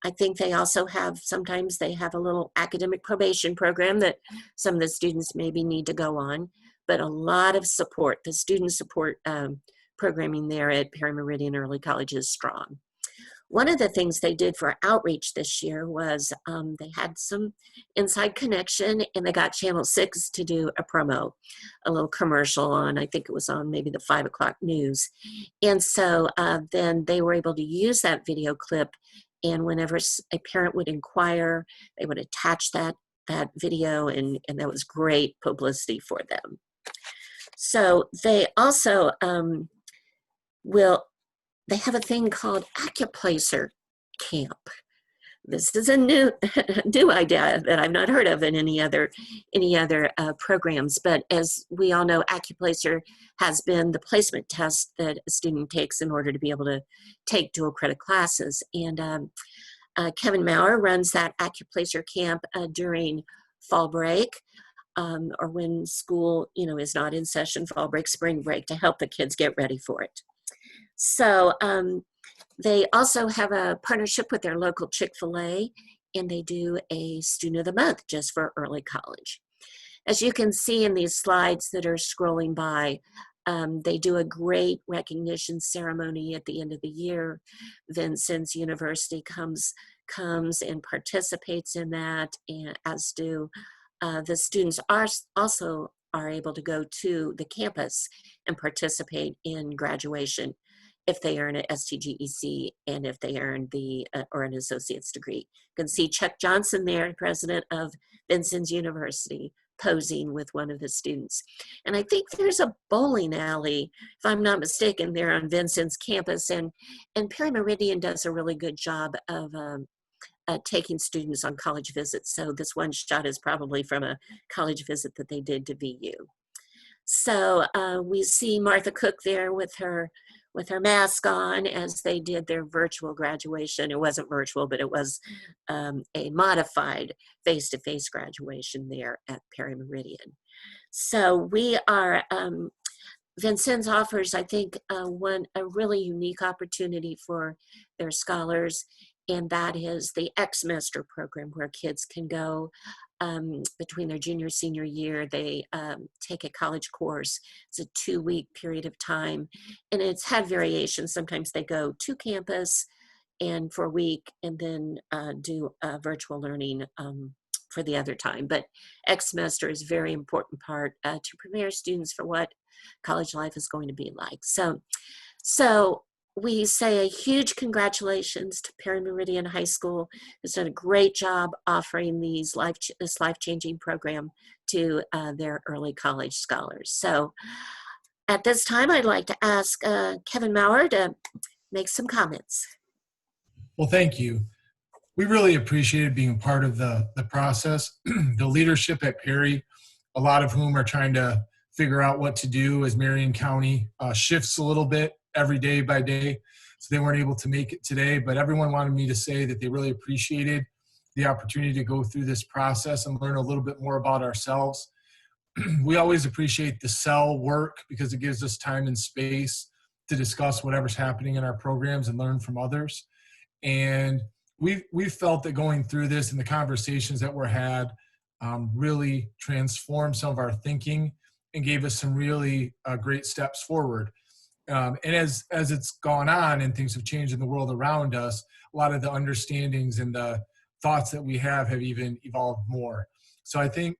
I think they also have, sometimes they have a little academic probation program that some of the students maybe need to go on, but a lot of support. The student support programming there at Parameridian Early College is strong. One of the things they did for outreach this year was they had some inside connection, and they got Channel 6 to do a promo, a little commercial on, I think it was on maybe the 5 o'clock news. And so then they were able to use that video clip, and whenever a parent would inquire, they would attach that that video, and that was great publicity for them. So they also they have a thing called Acuplacer Camp. This is a new idea that I've not heard of in any other programs. But as we all know, Acuplacer has been the placement test that a student takes in order to be able to take dual credit classes. And Kevin Maurer runs that Acuplacer camp during fall break, or when school, is not in session, fall break, spring break, to help the kids get ready for it. So they also have a partnership with their local Chick-fil-A, and they do a Student of the Month just for early college. As you can see in these slides that are scrolling by, they do a great recognition ceremony at the end of the year. Vincennes University comes and participates in that, and as do the students also are able to go to the campus and participate in graduation if they earn an STGEC and if they earn or an associate's degree. You can see Chuck Johnson there, president of Vincennes University, posing with one of the students. And I think there's a bowling alley, if I'm not mistaken, there on Vincennes campus, and Perry Meridian does a really good job of taking students on college visits. So this one shot is probably from a college visit that they did to VU. So we see Martha Cook there with her mask on as they did their virtual graduation. It wasn't virtual, but it was a modified face-to-face graduation there at Perry Meridian. So we are, Vincennes offers, I think, a really unique opportunity for their scholars, and that is the X-Semester program, where kids can go between their junior senior year. They take a college course. It's a 2-week period of time, and it's had variations. Sometimes they go to campus and for a week, and then do virtual learning for the other time. But X-Semester is a very important part to prepare students for what college life is going to be like. So we say a huge congratulations to Perry Meridian High School, who's done a great job offering this life-changing program to their early college scholars. So at this time, I'd like to ask Kevin Maurer to make some comments. Well, thank you. We really appreciated being a part of the process. The leadership at Perry, a lot of whom are trying to figure out what to do as Marion County shifts a little bit every day by day. So they weren't able to make it today, but everyone wanted me to say that they really appreciated the opportunity to go through this process and learn a little bit more about ourselves. We always appreciate the CELL work because it gives us time and space to discuss whatever's happening in our programs and learn from others. And we felt that going through this and the conversations that were had really transformed some of our thinking and gave us some really great steps forward. And as it's gone on and things have changed in the world around us, a lot of the understandings and the thoughts that we have even evolved more. So I think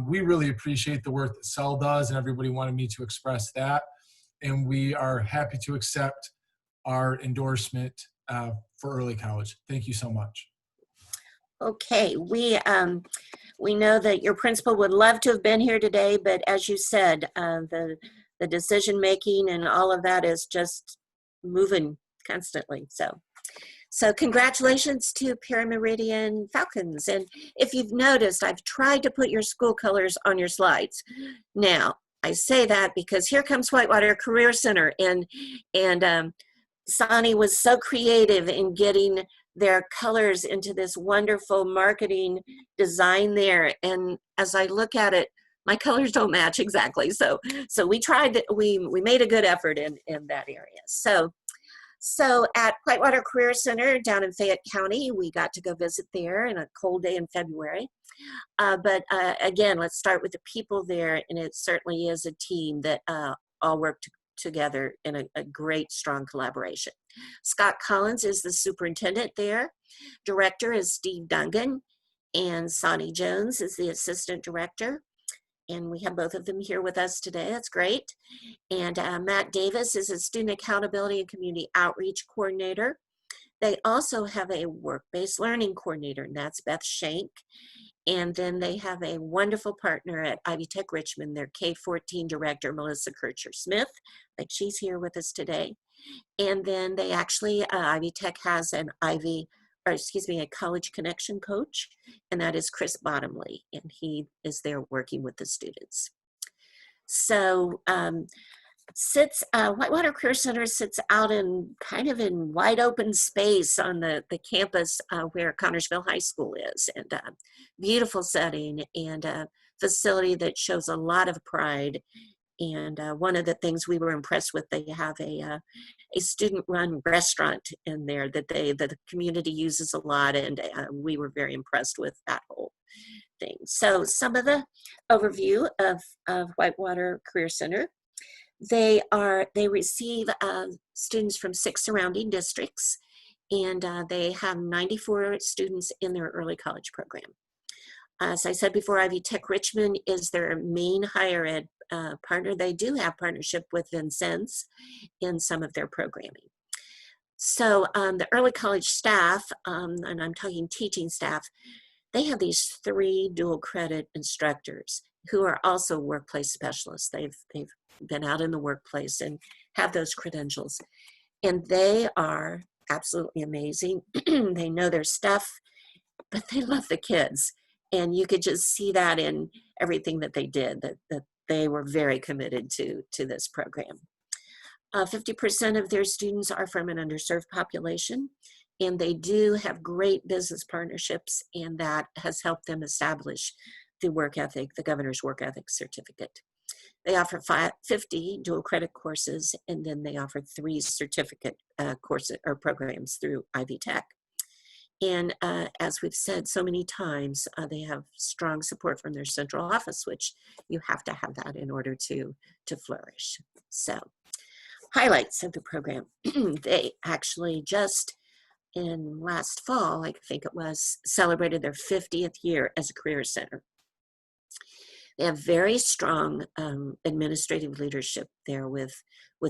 we really appreciate the work that CELL does, and everybody wanted me to express that. And we are happy to accept our endorsement for early college. Thank you so much. Okay, we know that your principal would love to have been here today, but as you said, the decision making and all of that is just moving constantly. So congratulations to Perry Meridian Falcons. And if you've noticed, I've tried to put your school colors on your slides. Now, I say that because here comes Whitewater Career Center, and Sonny was so creative in getting their colors into this wonderful marketing design there. And as I look at it, my colors don't match exactly. So we tried that. We made a good effort in that area. So at Whitewater Career Center down in Fayette County, we got to go visit there in a cold day in February. But again, let's start with the people there, and it certainly is a team that all work together in a great, strong collaboration. Scott Collins is the superintendent there. Director is Steve Dungan, and Sonny Jones is the assistant director. And we have both of them here with us today. That's great. And Matt Davis is a student accountability and community outreach coordinator. They also have a work-based learning coordinator, and that's Beth Shank. And then they have a wonderful partner at Ivy Tech Richmond, their K-14 director, Melissa Kircher-Smith, like she's here with us today. And then they actually, Ivy Tech has a college connection coach, and that is Chris Bottomley, and he is there working with the students. So Whitewater Career Center sits out in kind of in wide open space on the campus where Connersville High School is, and beautiful setting and a facility that shows a lot of pride. And one of the things we were impressed with, they have a student-run restaurant in there that the community uses a lot, and we were very impressed with that whole thing. So some of the overview of Whitewater Career Center. They receive students from 6 surrounding districts, and they have 94 students in their early college program. As I said before, Ivy Tech Richmond is their main higher ed partner. They do have partnership with Vincennes in some of their programming. So the early college staff, and I'm talking teaching staff, they have these 3 dual credit instructors who are also workplace specialists. They've been out in the workplace and have those credentials. And they are absolutely amazing. They know their stuff, but they love the kids. And you could just see that in everything that they did, that they were very committed to this program. 50% of their students are from an underserved population, and they do have great business partnerships, and that has helped them establish the work ethic, the governor's work ethic certificate. They offer 50 dual credit courses, and then they offer 3 certificate courses or programs through Ivy Tech. And as we've said so many times, they have strong support from their central office, which you have to have that in order to flourish. So, highlights of the program. They actually just in last fall, I think it was, celebrated their 50th year as a career center. They have very strong administrative leadership there with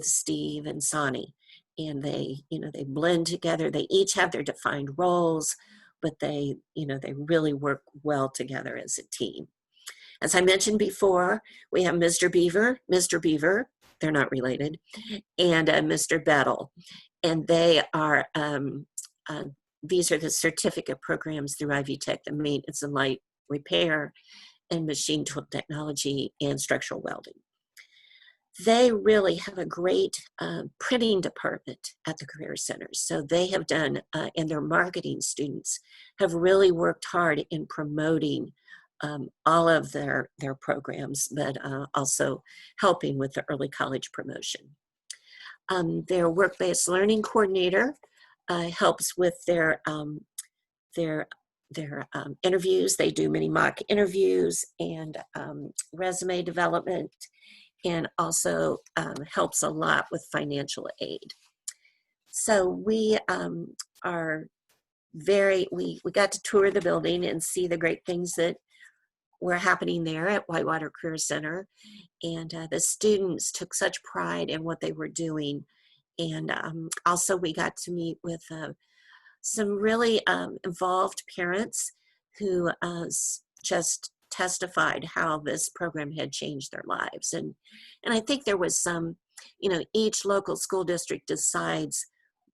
Steve and Sonny, and they blend together. They each have their defined roles, but they really work well together as a team. As I mentioned before, we have Mr. Beaver, they're not related, and Mr. Bettle, and they are these are the certificate programs through Ivy Tech, the maintenance and light repair, and machine tool technology, and structural welding. They really have a great printing department at the Career Center. So they have done, and their marketing students have really worked hard in promoting all of their programs, but also helping with the early college promotion. Their work-based learning coordinator helps with their interviews. They do many mock interviews and resume development, and also helps a lot with financial aid. So we got to tour the building and see the great things that were happening there at Whitewater Career Center, and the students took such pride in what they were doing. And also we got to meet with some really involved parents who just testified how this program had changed their lives. And I think there was some, each local school district decides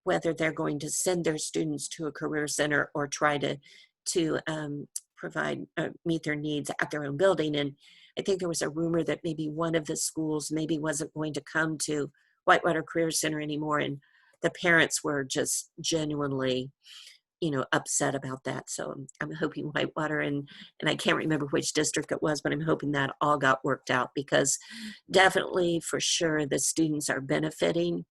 whether they're going to send their students to a career center or try to provide, meet their needs at their own building. And I think there was a rumor that maybe one of the schools maybe wasn't going to come to Whitewater Career Center anymore, and the parents were just genuinely, upset about that. So I'm hoping Whitewater, and I can't remember which district it was, but I'm hoping that all got worked out, because definitely for sure the students are benefiting.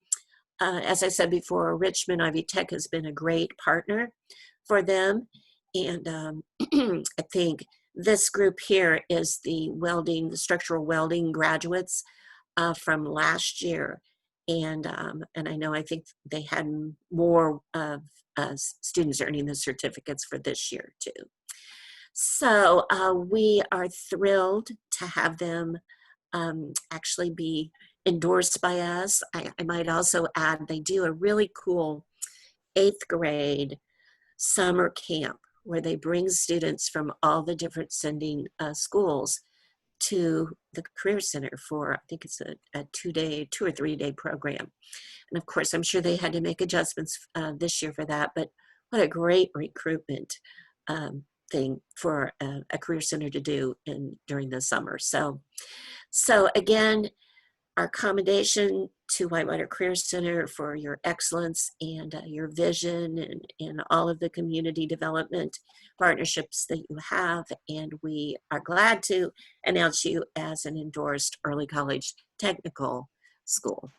As I said before, Richmond Ivy Tech has been a great partner for them. And I think this group here is the structural welding graduates from last year. And I think they had more students earning the certificates for this year too. So we are thrilled to have them actually be endorsed by us. I might also add, they do a really cool 8th grade summer camp where they bring students from all the different sending schools to the Career Center for, I think it's a 2 or 3 day program. And of course, I'm sure they had to make adjustments this year for that, but what a great recruitment thing for a Career Center to do during the summer. So again, our commendation to Whitewater Career Center for your excellence and your vision and all of the community development partnerships that you have. And we are glad to announce you as an endorsed early college technical school.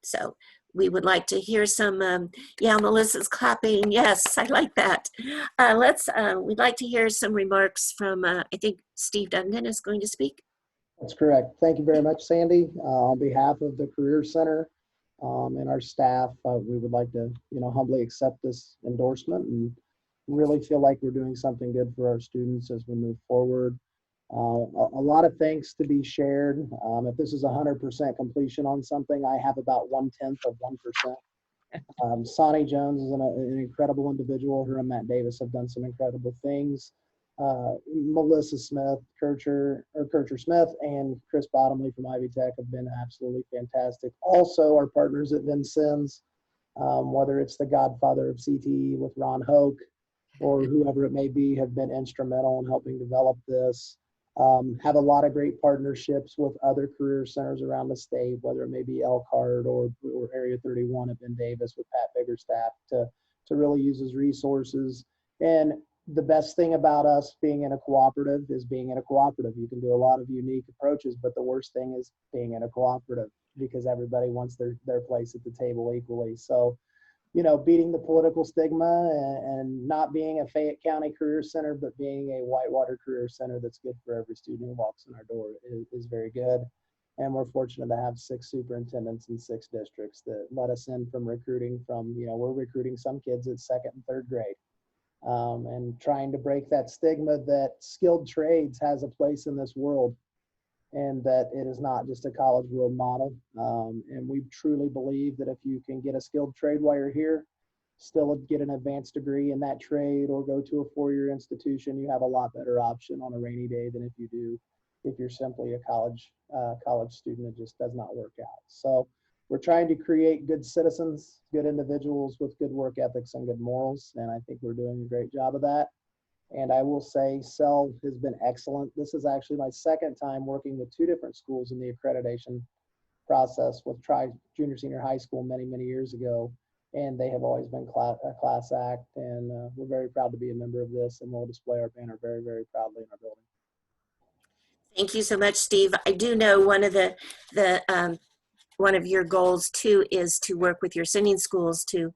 So we would like to hear some, yeah, Melissa's clapping. Yes, I like that. We'd like to hear some remarks from, I think Steve Duncan is going to speak. That's correct. Thank you very much, Sandy. On behalf of the Career Center and our staff, we would like to, humbly accept this endorsement and really feel like we're doing something good for our students as we move forward. A lot of thanks to be shared. If this is 100% completion on something, I have about 1/10 of 1%. Sonny Jones is an incredible individual. Her and Matt Davis have done some incredible things. Melissa Smith, Kircher Smith, and Chris Bottomley from Ivy Tech have been absolutely fantastic. Also, our partners at Vincennes, whether it's the godfather of CTE with Ron Hoke or whoever it may be, have been instrumental in helping develop this. Have a lot of great partnerships with other career centers around the state, whether it may be Elkhart or Area 31 at Ben Davis with Pat Biggerstaff to really use his resources. And the best thing about us being in a cooperative is being in a cooperative. You can do a lot of unique approaches, but the worst thing is being in a cooperative because everybody wants their place at the table equally. So, beating the political stigma and not being a Fayette County Career Center, but being a Whitewater Career Center that's good for every student who walks in our door is very good. And we're fortunate to have 6 superintendents in 6 districts that let us in from recruiting from, we're recruiting some kids at 2nd and 3rd grade. And trying to break that stigma that skilled trades has a place in this world and that it is not just a college world model. And we truly believe that if you can get a skilled trade while you're here, still get an advanced degree in that trade or go to a 4-year institution, you have a lot better option on a rainy day than if you're simply a college student. It just does not work out. So we're trying to create good citizens, good individuals with good work ethics and good morals, and I think we're doing a great job of that. And I will say CELL has been excellent. This is actually my 2nd time working with 2 different schools in the accreditation process with Junior Senior High School many, many years ago, and they have always been a class act, and we're very proud to be a member of this, and we'll display our banner very, very proudly in our building. Thank you so much, Steve. I do know one of your goals too is to work with your sending schools to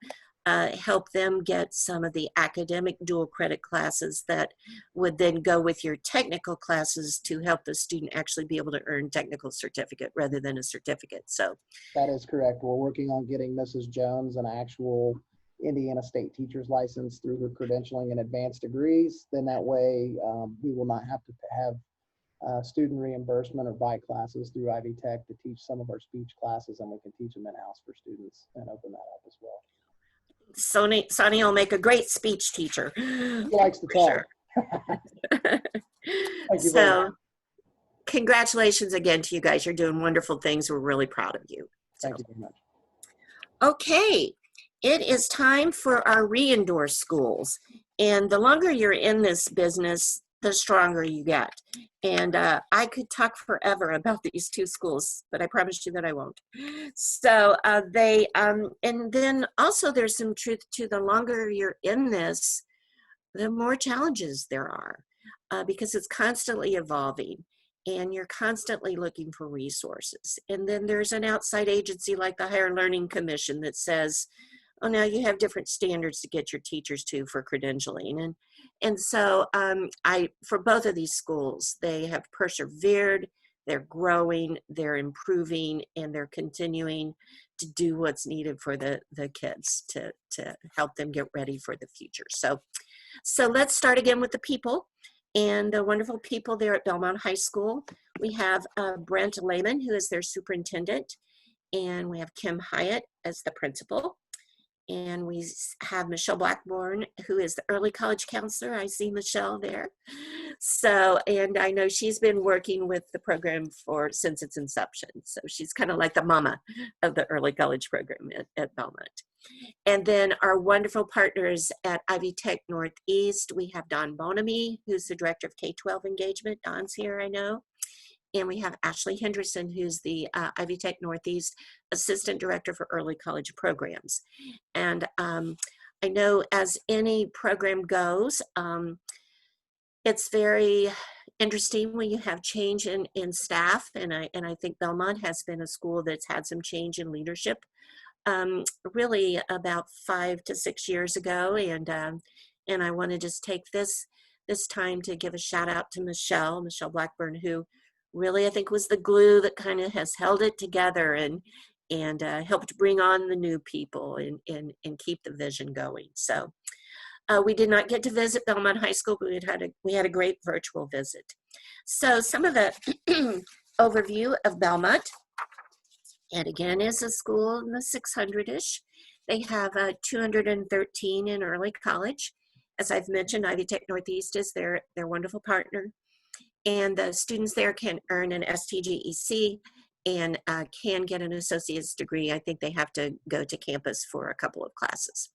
help them get some of the academic dual credit classes that would then go with your technical classes to help the student actually be able to earn technical certificate rather than a certificate. So that is correct. We're working on getting Mrs. Jones an actual Indiana State teacher's license through her credentialing and advanced degrees. Then that way we will not have to have student reimbursement or buy classes through Ivy Tech to teach some of our speech classes, and we can teach them in-house for students and open that up as well. Sonny will make a great speech teacher. He likes to talk. Sure. So congratulations again to you guys. You're doing wonderful things. We're really proud of you. Thank you very much. Okay, it is time for our re-endorsed schools. And the longer you're in this business, the stronger you get. And I could talk forever about these 2 schools, but I promise you that I won't. So and then also there's some truth to the longer you're in this, the more challenges there are because it's constantly evolving and you're constantly looking for resources. And then there's an outside agency like the Higher Learning Commission that says, oh, now you have different standards to get your teachers to for credentialing. And so for both of these schools, they have persevered, they're growing, they're improving, and they're continuing to do what's needed for the kids to help them get ready for the future. So let's start again with the people and the wonderful people there at Belmont High School. We have Brent Lehman, who is their superintendent, and we have Kim Hyatt as the principal. And we have Michelle Blackburn, who is the early college counselor. I see Michelle there. So, and I know she's been working with the program since its inception. So she's kind of like the mama of the early college program at Belmont. And then our wonderful partners at Ivy Tech Northeast, we have Don Bonamy, who's the director of K-12 engagement. Don's here, I know. And we have Ashley Henderson, who's the Ivy Tech Northeast Assistant Director for Early College Programs. And I know as any program goes, it's very interesting when you have change in staff. And I think Belmont has been a school that's had some change in leadership really about 5 to 6 years ago. And I want to just take this time to give a shout out to Michelle Blackburn, who really, I think, was the glue that kind of has held it together and helped bring on the new people and keep the vision going. So we did not get to visit Belmont High School, but we had a great virtual visit. So some of the overview of Belmont, and again, is a school in the 600-ish. They have 213 in early college. As I've mentioned, Ivy Tech Northeast is their wonderful partner. And the students there can earn an STGEC and can get an associate's degree. I think they have to go to campus for a couple of classes.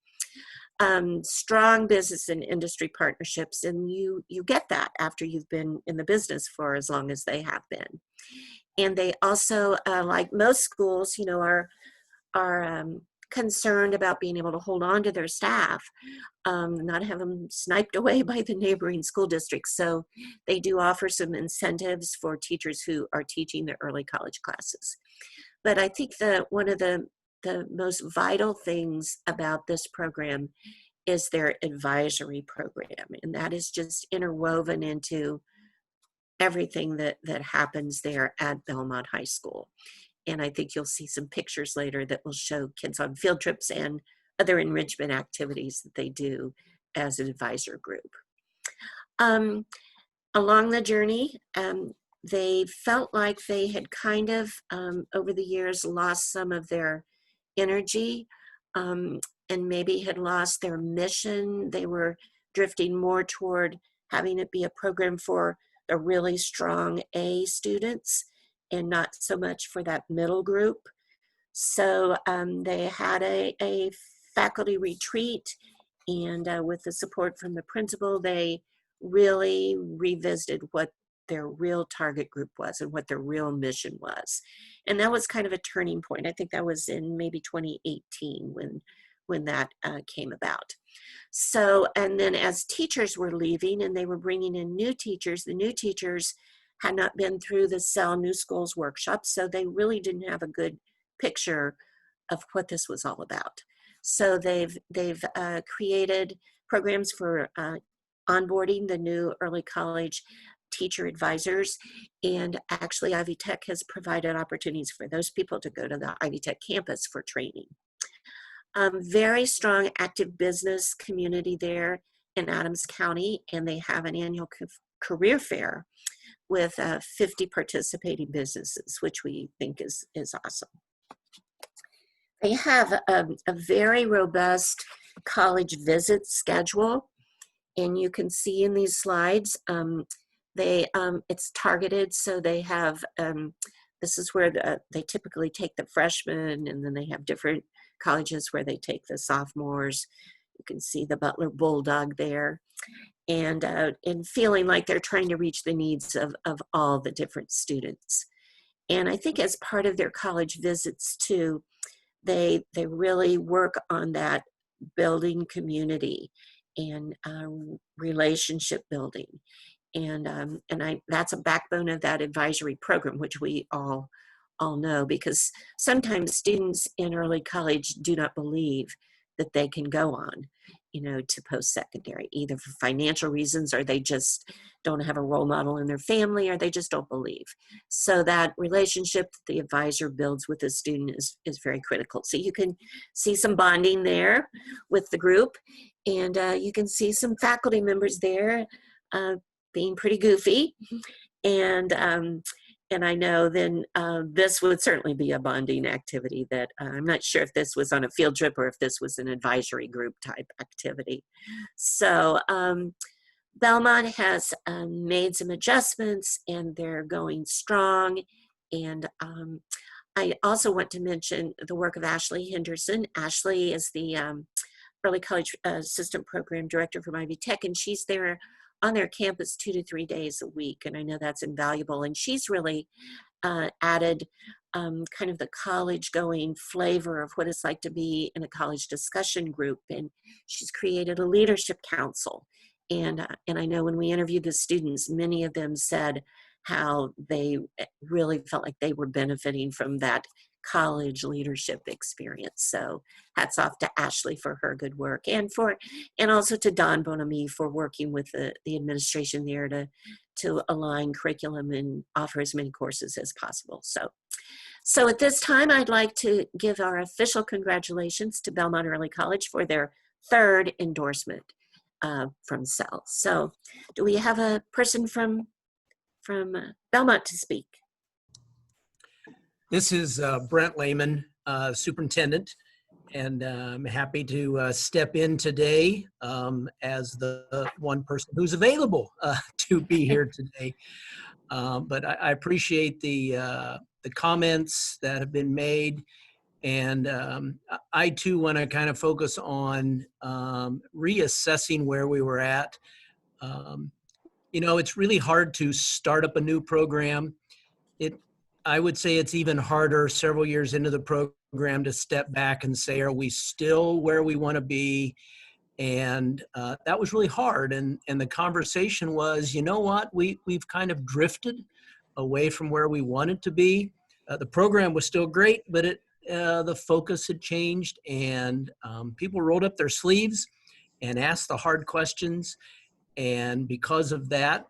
Strong business and industry partnerships, and you get that after you've been in the business for as long as they have been. And they also, like most schools, are concerned about being able to hold on to their staff, not have them sniped away by the neighboring school districts. So they do offer some incentives for teachers who are teaching the early college classes. But I think that one of the most vital things about this program is their advisory program. And that is just interwoven into everything that happens there at Belmont High School. And I think you'll see some pictures later that will show kids on field trips and other enrichment activities that they do as an advisor group. Along the journey, they felt like they had kind of, over the years, lost some of their energy and maybe had lost their mission. They were drifting more toward having it be a program for the really strong A students and not so much for that middle group. So they had a faculty retreat, and with the support from the principal, they really revisited what their real target group was and what their real mission was. And that was kind of a turning point. I think that was in maybe 2018 when that came about. So, and then as teachers were leaving and they were bringing in new teachers, the new teachers had not been through the CELL New Schools workshop, so they really didn't have a good picture of what this was all about. So they've created programs for onboarding the new early college teacher advisors, and actually Ivy Tech has provided opportunities for those people to go to the Ivy Tech campus for training. Very strong active business community there in Adams County, and they have an annual career fair with 50 participating businesses, which we think is awesome. They have a very robust college visit schedule, and you can see in these slides, it's targeted, so they have, this is where they typically take the freshmen, and then they have different colleges where they take the sophomores. You can see the Butler Bulldog there. And feeling like they're trying to reach the needs of all the different students. And I think as part of their college visits too, they really work on that building community and relationship building. And that's a backbone of that advisory program, which we all know, because sometimes students in early college do not believe that they can go on, to post-secondary, either for financial reasons, or they just don't have a role model in their family, or they just don't believe. So that relationship that the advisor builds with the student is very critical. So you can see some bonding there with the group, and you can see some faculty members there being pretty goofy, and and I know then this would certainly be a bonding activity that I'm not sure if this was on a field trip or if this was an advisory group type activity. So Belmont has made some adjustments and they're going strong. And I also want to mention the work of Ashley Henderson. Ashley is the Early College Assistant Program Director from Ivy Tech, and she's there on their campus 2 to 3 days a week. And I know that's invaluable. And she's really added kind of the college going flavor of what it's like to be in a college discussion group. And she's created a leadership council. And I know when we interviewed the students, many of them said how they really felt like they were benefiting from that college leadership experience. So hats off to Ashley for her good work, and also to Don Bonamy for working with the administration there to align curriculum and offer as many courses as possible. So at this time, I'd like to give our official congratulations to Belmont Early College for their 3rd endorsement from CELL. So do we have a person from Belmont to speak? This is Brent Lehman, superintendent, and I'm happy to step in today as the one person who's available to be here today. But I appreciate the comments that have been made, and I too want to kind of focus on reassessing where we were at. You know, it's really hard to start up a new program. I would say it's even harder several years into the program to step back and say, are we still where we want to be? And that was really hard. And the conversation was, you know what, we've kind of drifted away from where we wanted to be. The program was still great, but the focus had changed, and people rolled up their sleeves and asked the hard questions. And because of that,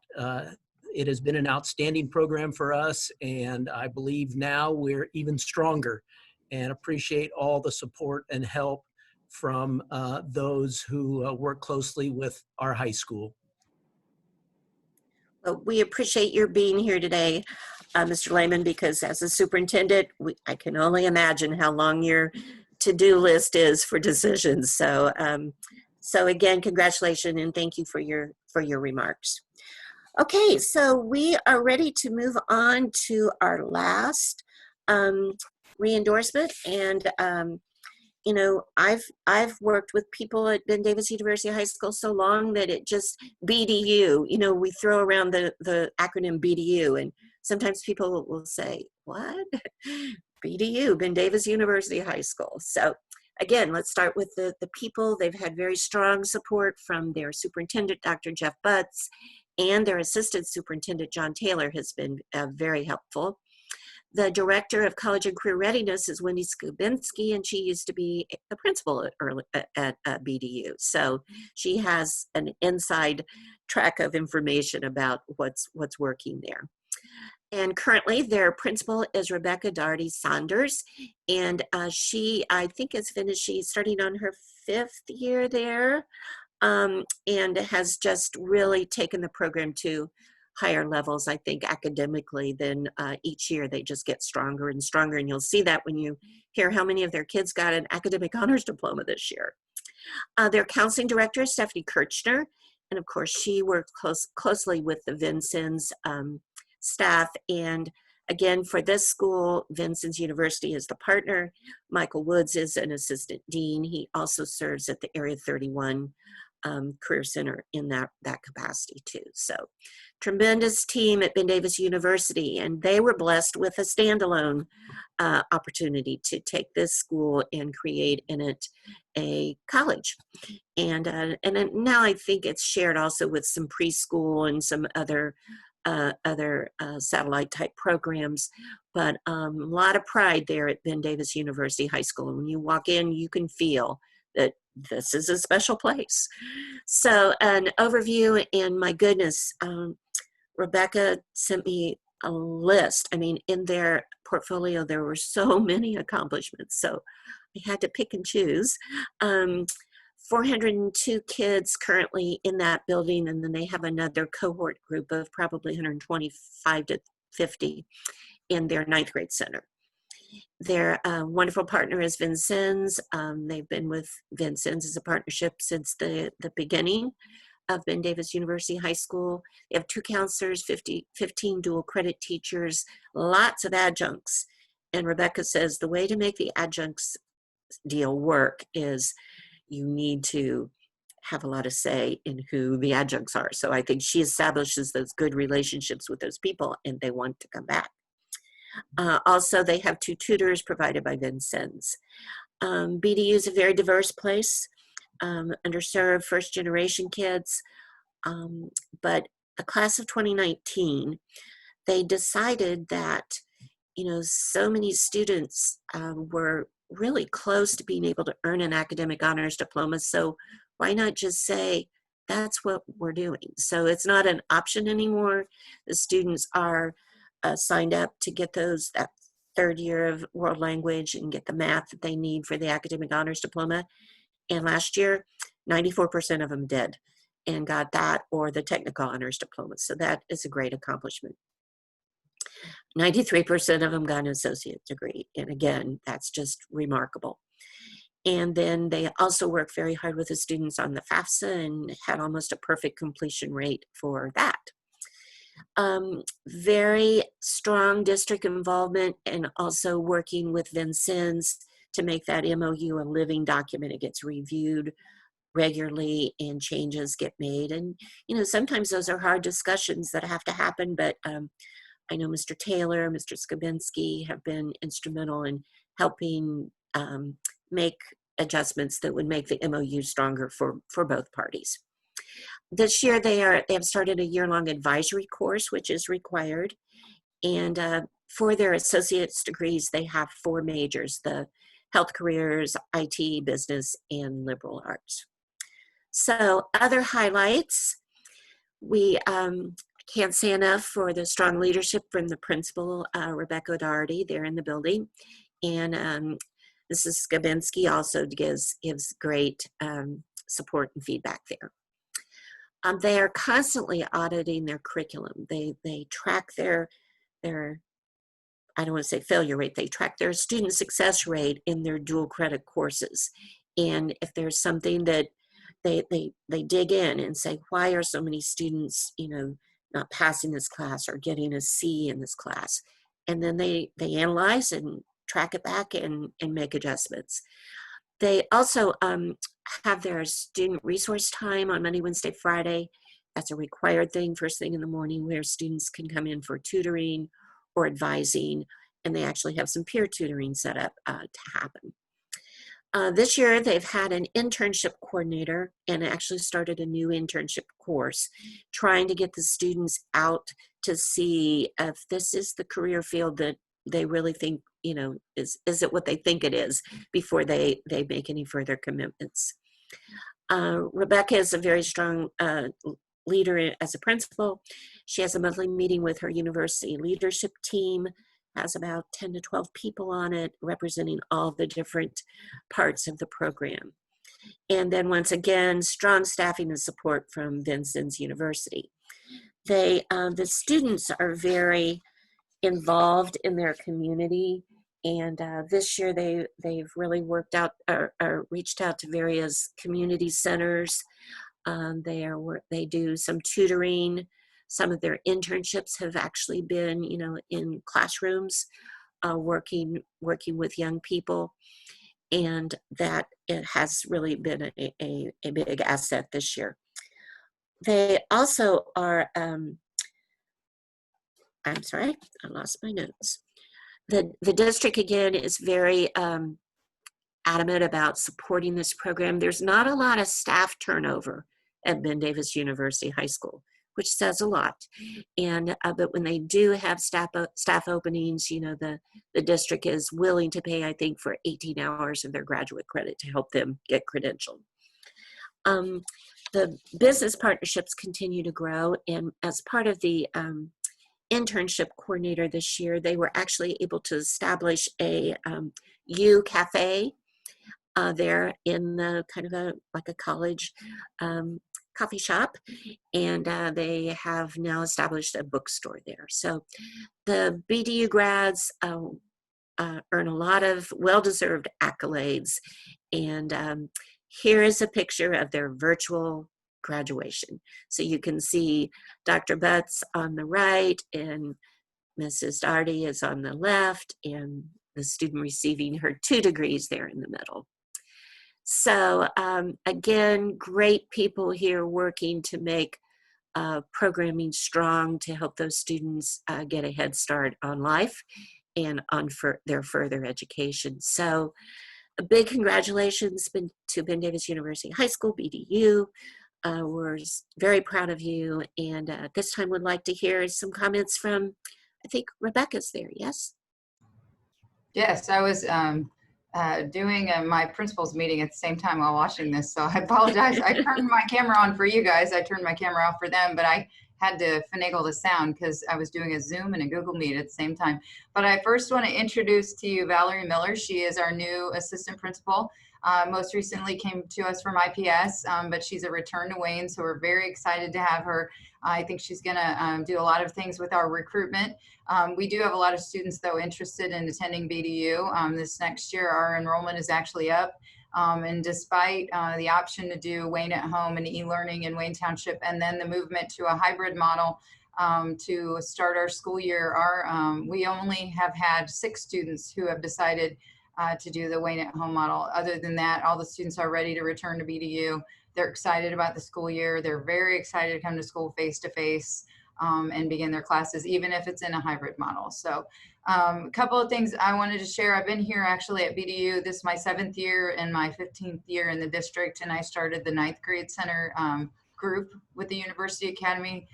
it has been an outstanding program for us, and I believe now we're even stronger, and appreciate all the support and help from those who work closely with our high school. Well, we appreciate your being here today, Mr. Lehman, because as a superintendent, I can only imagine how long your to-do list is for decisions. So, so again, congratulations and thank you for your remarks. Okay, so we are ready to move on to our last re-endorsement, and you know, I've worked with people at Ben Davis University High School so long that it just BDU. You know, we throw around the acronym BDU, and sometimes people will say, "What? BDU, Ben Davis University High School." So again, let's start with the people. They've had very strong support from their superintendent, Dr. Jeff Butts, and their assistant superintendent, John Taylor, has been very helpful. The director of college and career readiness is Wendy Skubinski, and she used to be the principal at BDU. So she has an inside track of information about what's working there. And currently their principal is Rebecca Daugherty Saunders, and she, I think, is finished. She's starting on her 5th year there. And has just really taken the program to higher levels, I think, academically. Than each year they just get stronger and stronger, and you'll see that when you hear how many of their kids got an academic honors diploma this year. Their counseling director is Stephanie Kirchner, and of course she works closely with the Vincennes staff. And again, for this school, Vincennes University is the partner. Michael Woods is an assistant dean. He also serves at the Area 31 Career Center in that capacity too. So tremendous team at Ben Davis University, and they were blessed with a standalone opportunity to take this school and create in it a college. And now I think it's shared also with some preschool and some other satellite type programs, but a lot of pride there at Ben Davis University High School. And when you walk in, you can feel that this is a special place. So an overview, and my goodness, Rebecca sent me a list. I mean, in their portfolio, there were so many accomplishments. So I had to pick and choose. 402 kids currently in that building, and then they have another cohort group of probably 125 to 50 in their 9th grade center. Their wonderful partner is Vincennes. They've been with Vincennes as a partnership since the beginning of Ben Davis University High School. They have 2 counselors, 15 dual credit teachers, lots of adjuncts. And Rebecca says the way to make the adjuncts deal work is you need to have a lot of say in who the adjuncts are. So I think she establishes those good relationships with those people and they want to come back. Also, they have 2 tutors provided by Vincennes. BDU is a very diverse place, underserved first generation kids, but the class of 2019, they decided that, you know, so many students were really close to being able to earn an academic honors diploma. So why not just say, that's what we're doing? So it's not an option anymore. The students are signed up to get that 3rd year of world language and get the math that they need for the academic honors diploma. And last year, 94% of them did and got that or the technical honors diploma. So that is a great accomplishment. 93% of them got an associate degree. And again, that's just remarkable. And then they also worked very hard with the students on the FAFSA and had almost a perfect completion rate for that. Very strong district involvement and also working with Vincennes to make that MOU a living document. It gets reviewed regularly and changes get made. And, you know, sometimes those are hard discussions that have to happen, but I know Mr. Taylor, Mr. Skabinski have been instrumental in helping make adjustments that would make the MOU stronger for both parties. This year they have started a year-long advisory course, which is required. And for their associate's degrees, they have 4 majors: the health careers, IT, business, and liberal arts. So other highlights, we can't say enough for the strong leadership from the principal, Rebecca Doherty, there in the building. And Mrs. Skabinski also gives great support and feedback there. They are constantly auditing their curriculum. They track their I don't want to say failure rate, they track their student success rate in their dual credit courses. And if there's something that they dig in and say, why are so many students, you know, not passing this class or getting a C in this class? And then they analyze and track it back and make adjustments. They also have their student resource time on Monday, Wednesday, Friday. That's a required thing first thing in the morning where students can come in for tutoring or advising, and they actually have some peer tutoring set up to happen. This year they've had an internship coordinator and actually started a new internship course, trying to get the students out to see if this is the career field that they really think, you know, is it what they think it is before they make any further commitments. Rebecca is a very strong leader as a principal. She has a monthly meeting with her university leadership team, has about 10 to 12 people on it, representing all the different parts of the program. And then once again, strong staffing and support from Vincennes University. The students are very involved in their community, and this year they've really worked out or reached out to various community centers. They do some tutoring. Some of their internships have actually been, you know, in classrooms, working with young people, and that it has really been a big asset this year. They also are, I'm sorry, I lost my notes. The district, again, is very adamant about supporting this program. There's not a lot of staff turnover at Ben Davis University High School, which says a lot. And but when they do have staff openings, you know, the district is willing to pay, I think, for 18 hours of their graduate credit to help them get credentialed. The business partnerships continue to grow, and as part of the internship coordinator this year, they were actually able to establish a U cafe there in the kind of like a college coffee shop, and they have now established a bookstore there. So the BDU grads earn a lot of well-deserved accolades, and here is a picture of their virtual graduation. So you can see Dr. Butts on the right and Mrs. Darty is on the left, and the student receiving her 2 degrees there in the middle. So again, great people here working to make programming strong to help those students get a head start on life and on their further education. So a big congratulations to Ben Davis University High School, BDU. We're very proud of you, and this time would like to hear some comments from, I think Rebecca's there, yes? Yes, I was doing my principal's meeting at the same time while watching this, so I apologize. I turned my camera on for you guys. I turned my camera off for them, but I had to finagle the sound because I was doing a Zoom and a Google Meet at the same time. But I first want to introduce to you Valerie Miller. She is our new assistant principal. Most recently came to us from IPS, but she's a return to Wayne, so we're very excited to have her. I think she's going to do a lot of things with our recruitment. We do have a lot of students, though, interested in attending BDU. This next year, our enrollment is actually up. And despite the option to do Wayne at Home and e-learning in Wayne Township, and then the movement to a hybrid model to start our school year, we only have had 6 students who have decided to do the Wayne at Home model. Other than that, all the students are ready to return to BDU. They're excited about the school year. They're very excited to come to school face-to-face and begin their classes, even if it's in a hybrid model. So a couple of things I wanted to share. I've been here actually at BDU. This is my 7th year and my 15th year in the district, and I started the 9th grade center group with the University Academy.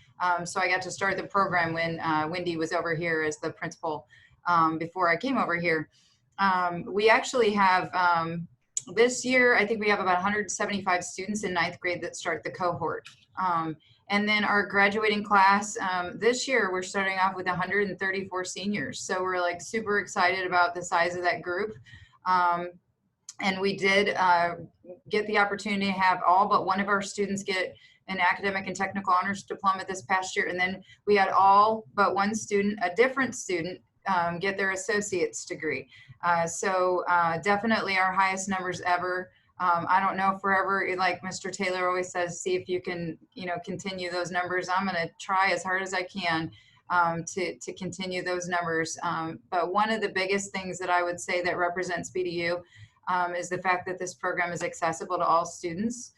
So I got to start the program when Wendy was over here as the principal before I came over here. We actually have, this year, I think we have about 175 students in 9th grade that start the cohort. And then our graduating class, this year, we're starting off with 134 seniors. So we're like super excited about the size of that group. And we did get the opportunity to have all but one of our students get an academic and technical honors diploma this past year. And then we had all but one student, a different student, get their associate's degree. So definitely our highest numbers ever. I don't know forever, like Mr. Taylor always says, see if you can, continue those numbers. I'm going to try as hard as I can to continue those numbers. But one of the biggest things that I would say that represents BDU is the fact that this program is accessible to all students.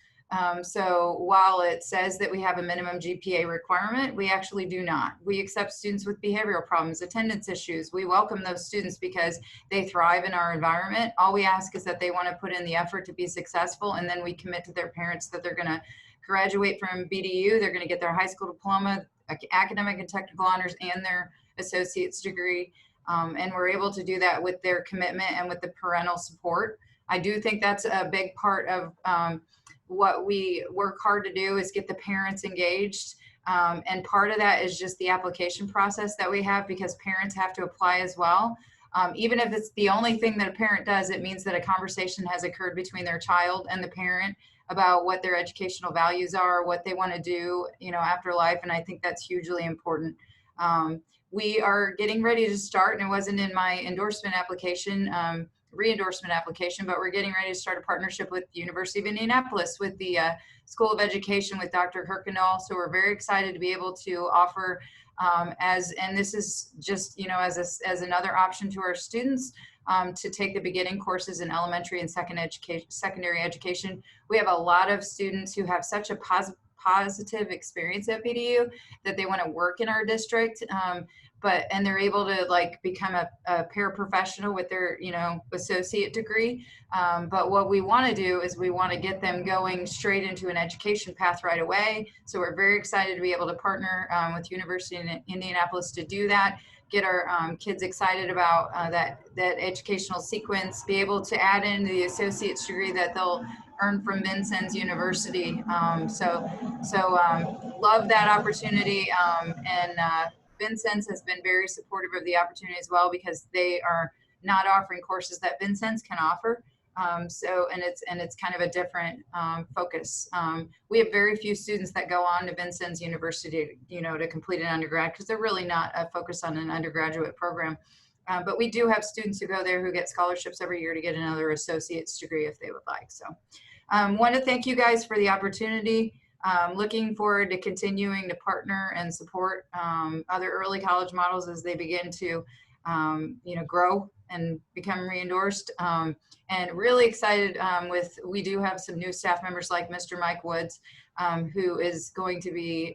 So while it says that we have a minimum GPA requirement, we actually do not. We accept students with behavioral problems, attendance issues. We welcome those students because they thrive in our environment. All we ask is that they want to put in the effort to be successful, and then we commit to their parents that they're going to graduate from BDU, they're going to get their high school diploma, academic and technical honors, and their associate's degree. And we're able to do that with their commitment and with the parental support. I do think that's a big part of what we work hard to do is get the parents engaged. And part of that is just the application process that we have, because parents have to apply as well. Even if it's the only thing that a parent does, it means that a conversation has occurred between their child and the parent about what their educational values are, what they want to do, after life. And I think that's hugely important. We are getting ready to start, and it wasn't in my endorsement application, re-endorsement application, but we're getting ready to start a partnership with the University of Indianapolis with the School of Education with Dr. Kirkendall. So we're very excited to be able to offer and this is just, as another option to our students to take the beginning courses in elementary and secondary education. We have a lot of students who have such a positive experience at BDU that they want to work in our district. And they're able to become a paraprofessional with their, associate degree. But what we want to do is we want to get them going straight into an education path right away. So we're very excited to be able to partner with University of Indianapolis to do that, get our kids excited about that educational sequence, be able to add in the associate's degree that they'll earn from Vincennes University. So love that opportunity. Vincennes has been very supportive of the opportunity as well, because they are not offering courses that Vincennes can offer. And it's kind of a different focus. We have very few students that go on to Vincennes University, to complete an undergrad, because they're really not focused on an undergraduate program. But we do have students who go there who get scholarships every year to get another associate's degree if they would like. So want to thank you guys for the opportunity. Looking forward to continuing to partner and support other early college models as they begin to grow and become re-endorsed. And really excited we do have some new staff members like Mr. Mike Woods, who is going to be,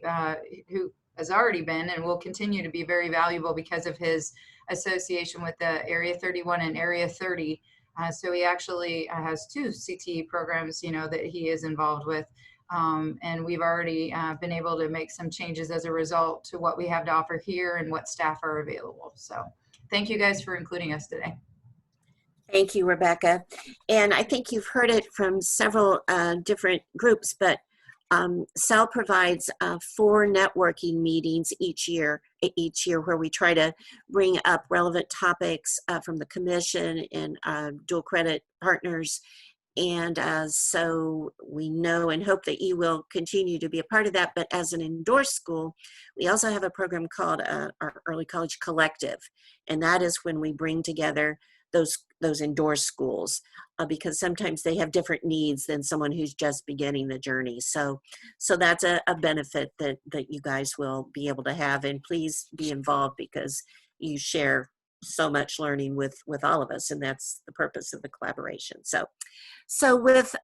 who has already been and will continue to be very valuable because of his association with the Area 31 and Area 30. So he actually has 2 CTE programs, that he is involved with. And we've already been able to make some changes as a result to what we have to offer here and what staff are available. So thank you guys for including us today. Thank you, Rebecca. And I think you've heard it from several different groups, but CELL provides 4 networking meetings each year where we try to bring up relevant topics from the commission and dual credit partners. And so we know and hope that you will continue to be a part of that. But as an endorsed school, we also have a program called our Early College Collective. And that is when we bring together those endorsed schools because sometimes they have different needs than someone who's just beginning the journey. So that's a benefit that you guys will be able to have. And please be involved because you share so much learning with all of us, and that's the purpose of the collaboration. So with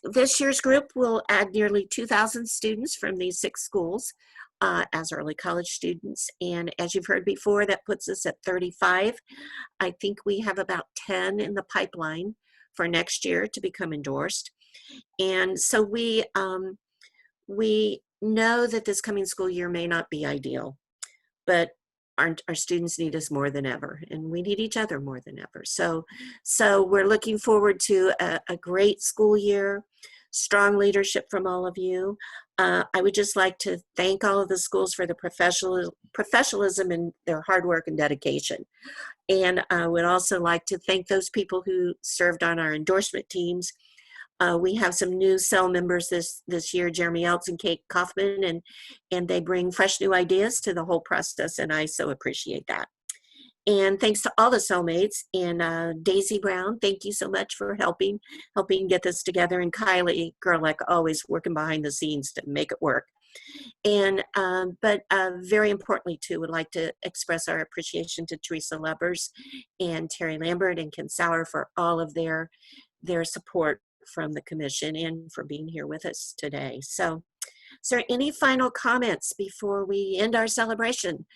this year's group, we'll add nearly 2,000 students from these 6 schools as early college students. And as you've heard before, that puts us at 35. I think we have about 10 in the pipeline for next year to become endorsed. And so we know that this coming school year may not be ideal, but our students need us more than ever, and we need each other more than ever. So we're looking forward to a great school year, strong leadership from all of you. I would just like to thank all of the schools for the professionalism and their hard work and dedication. And I would also like to thank those people who served on our endorsement teams. We have some new CELL members this year, Jeremy Eltz and Kate Kaufman, and they bring fresh new ideas to the whole process, and I so appreciate that. And thanks to all the cellmates, and Daisy Brown, thank you so much for helping get this together, and Kylie Gerlach, always working behind the scenes to make it work. And but very importantly too, would like to express our appreciation to Teresa Lubbers and Terry Lambert and Ken Sauer for all of their support from the commission and for being here with us today. So is there any final comments before we end our celebration?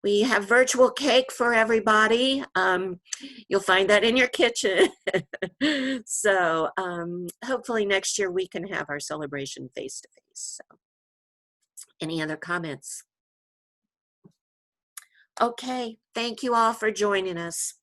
We have virtual cake for everybody. You'll find that in your kitchen. So hopefully next year we can have our celebration face to face. So any other comments? Okay, thank you all for joining us.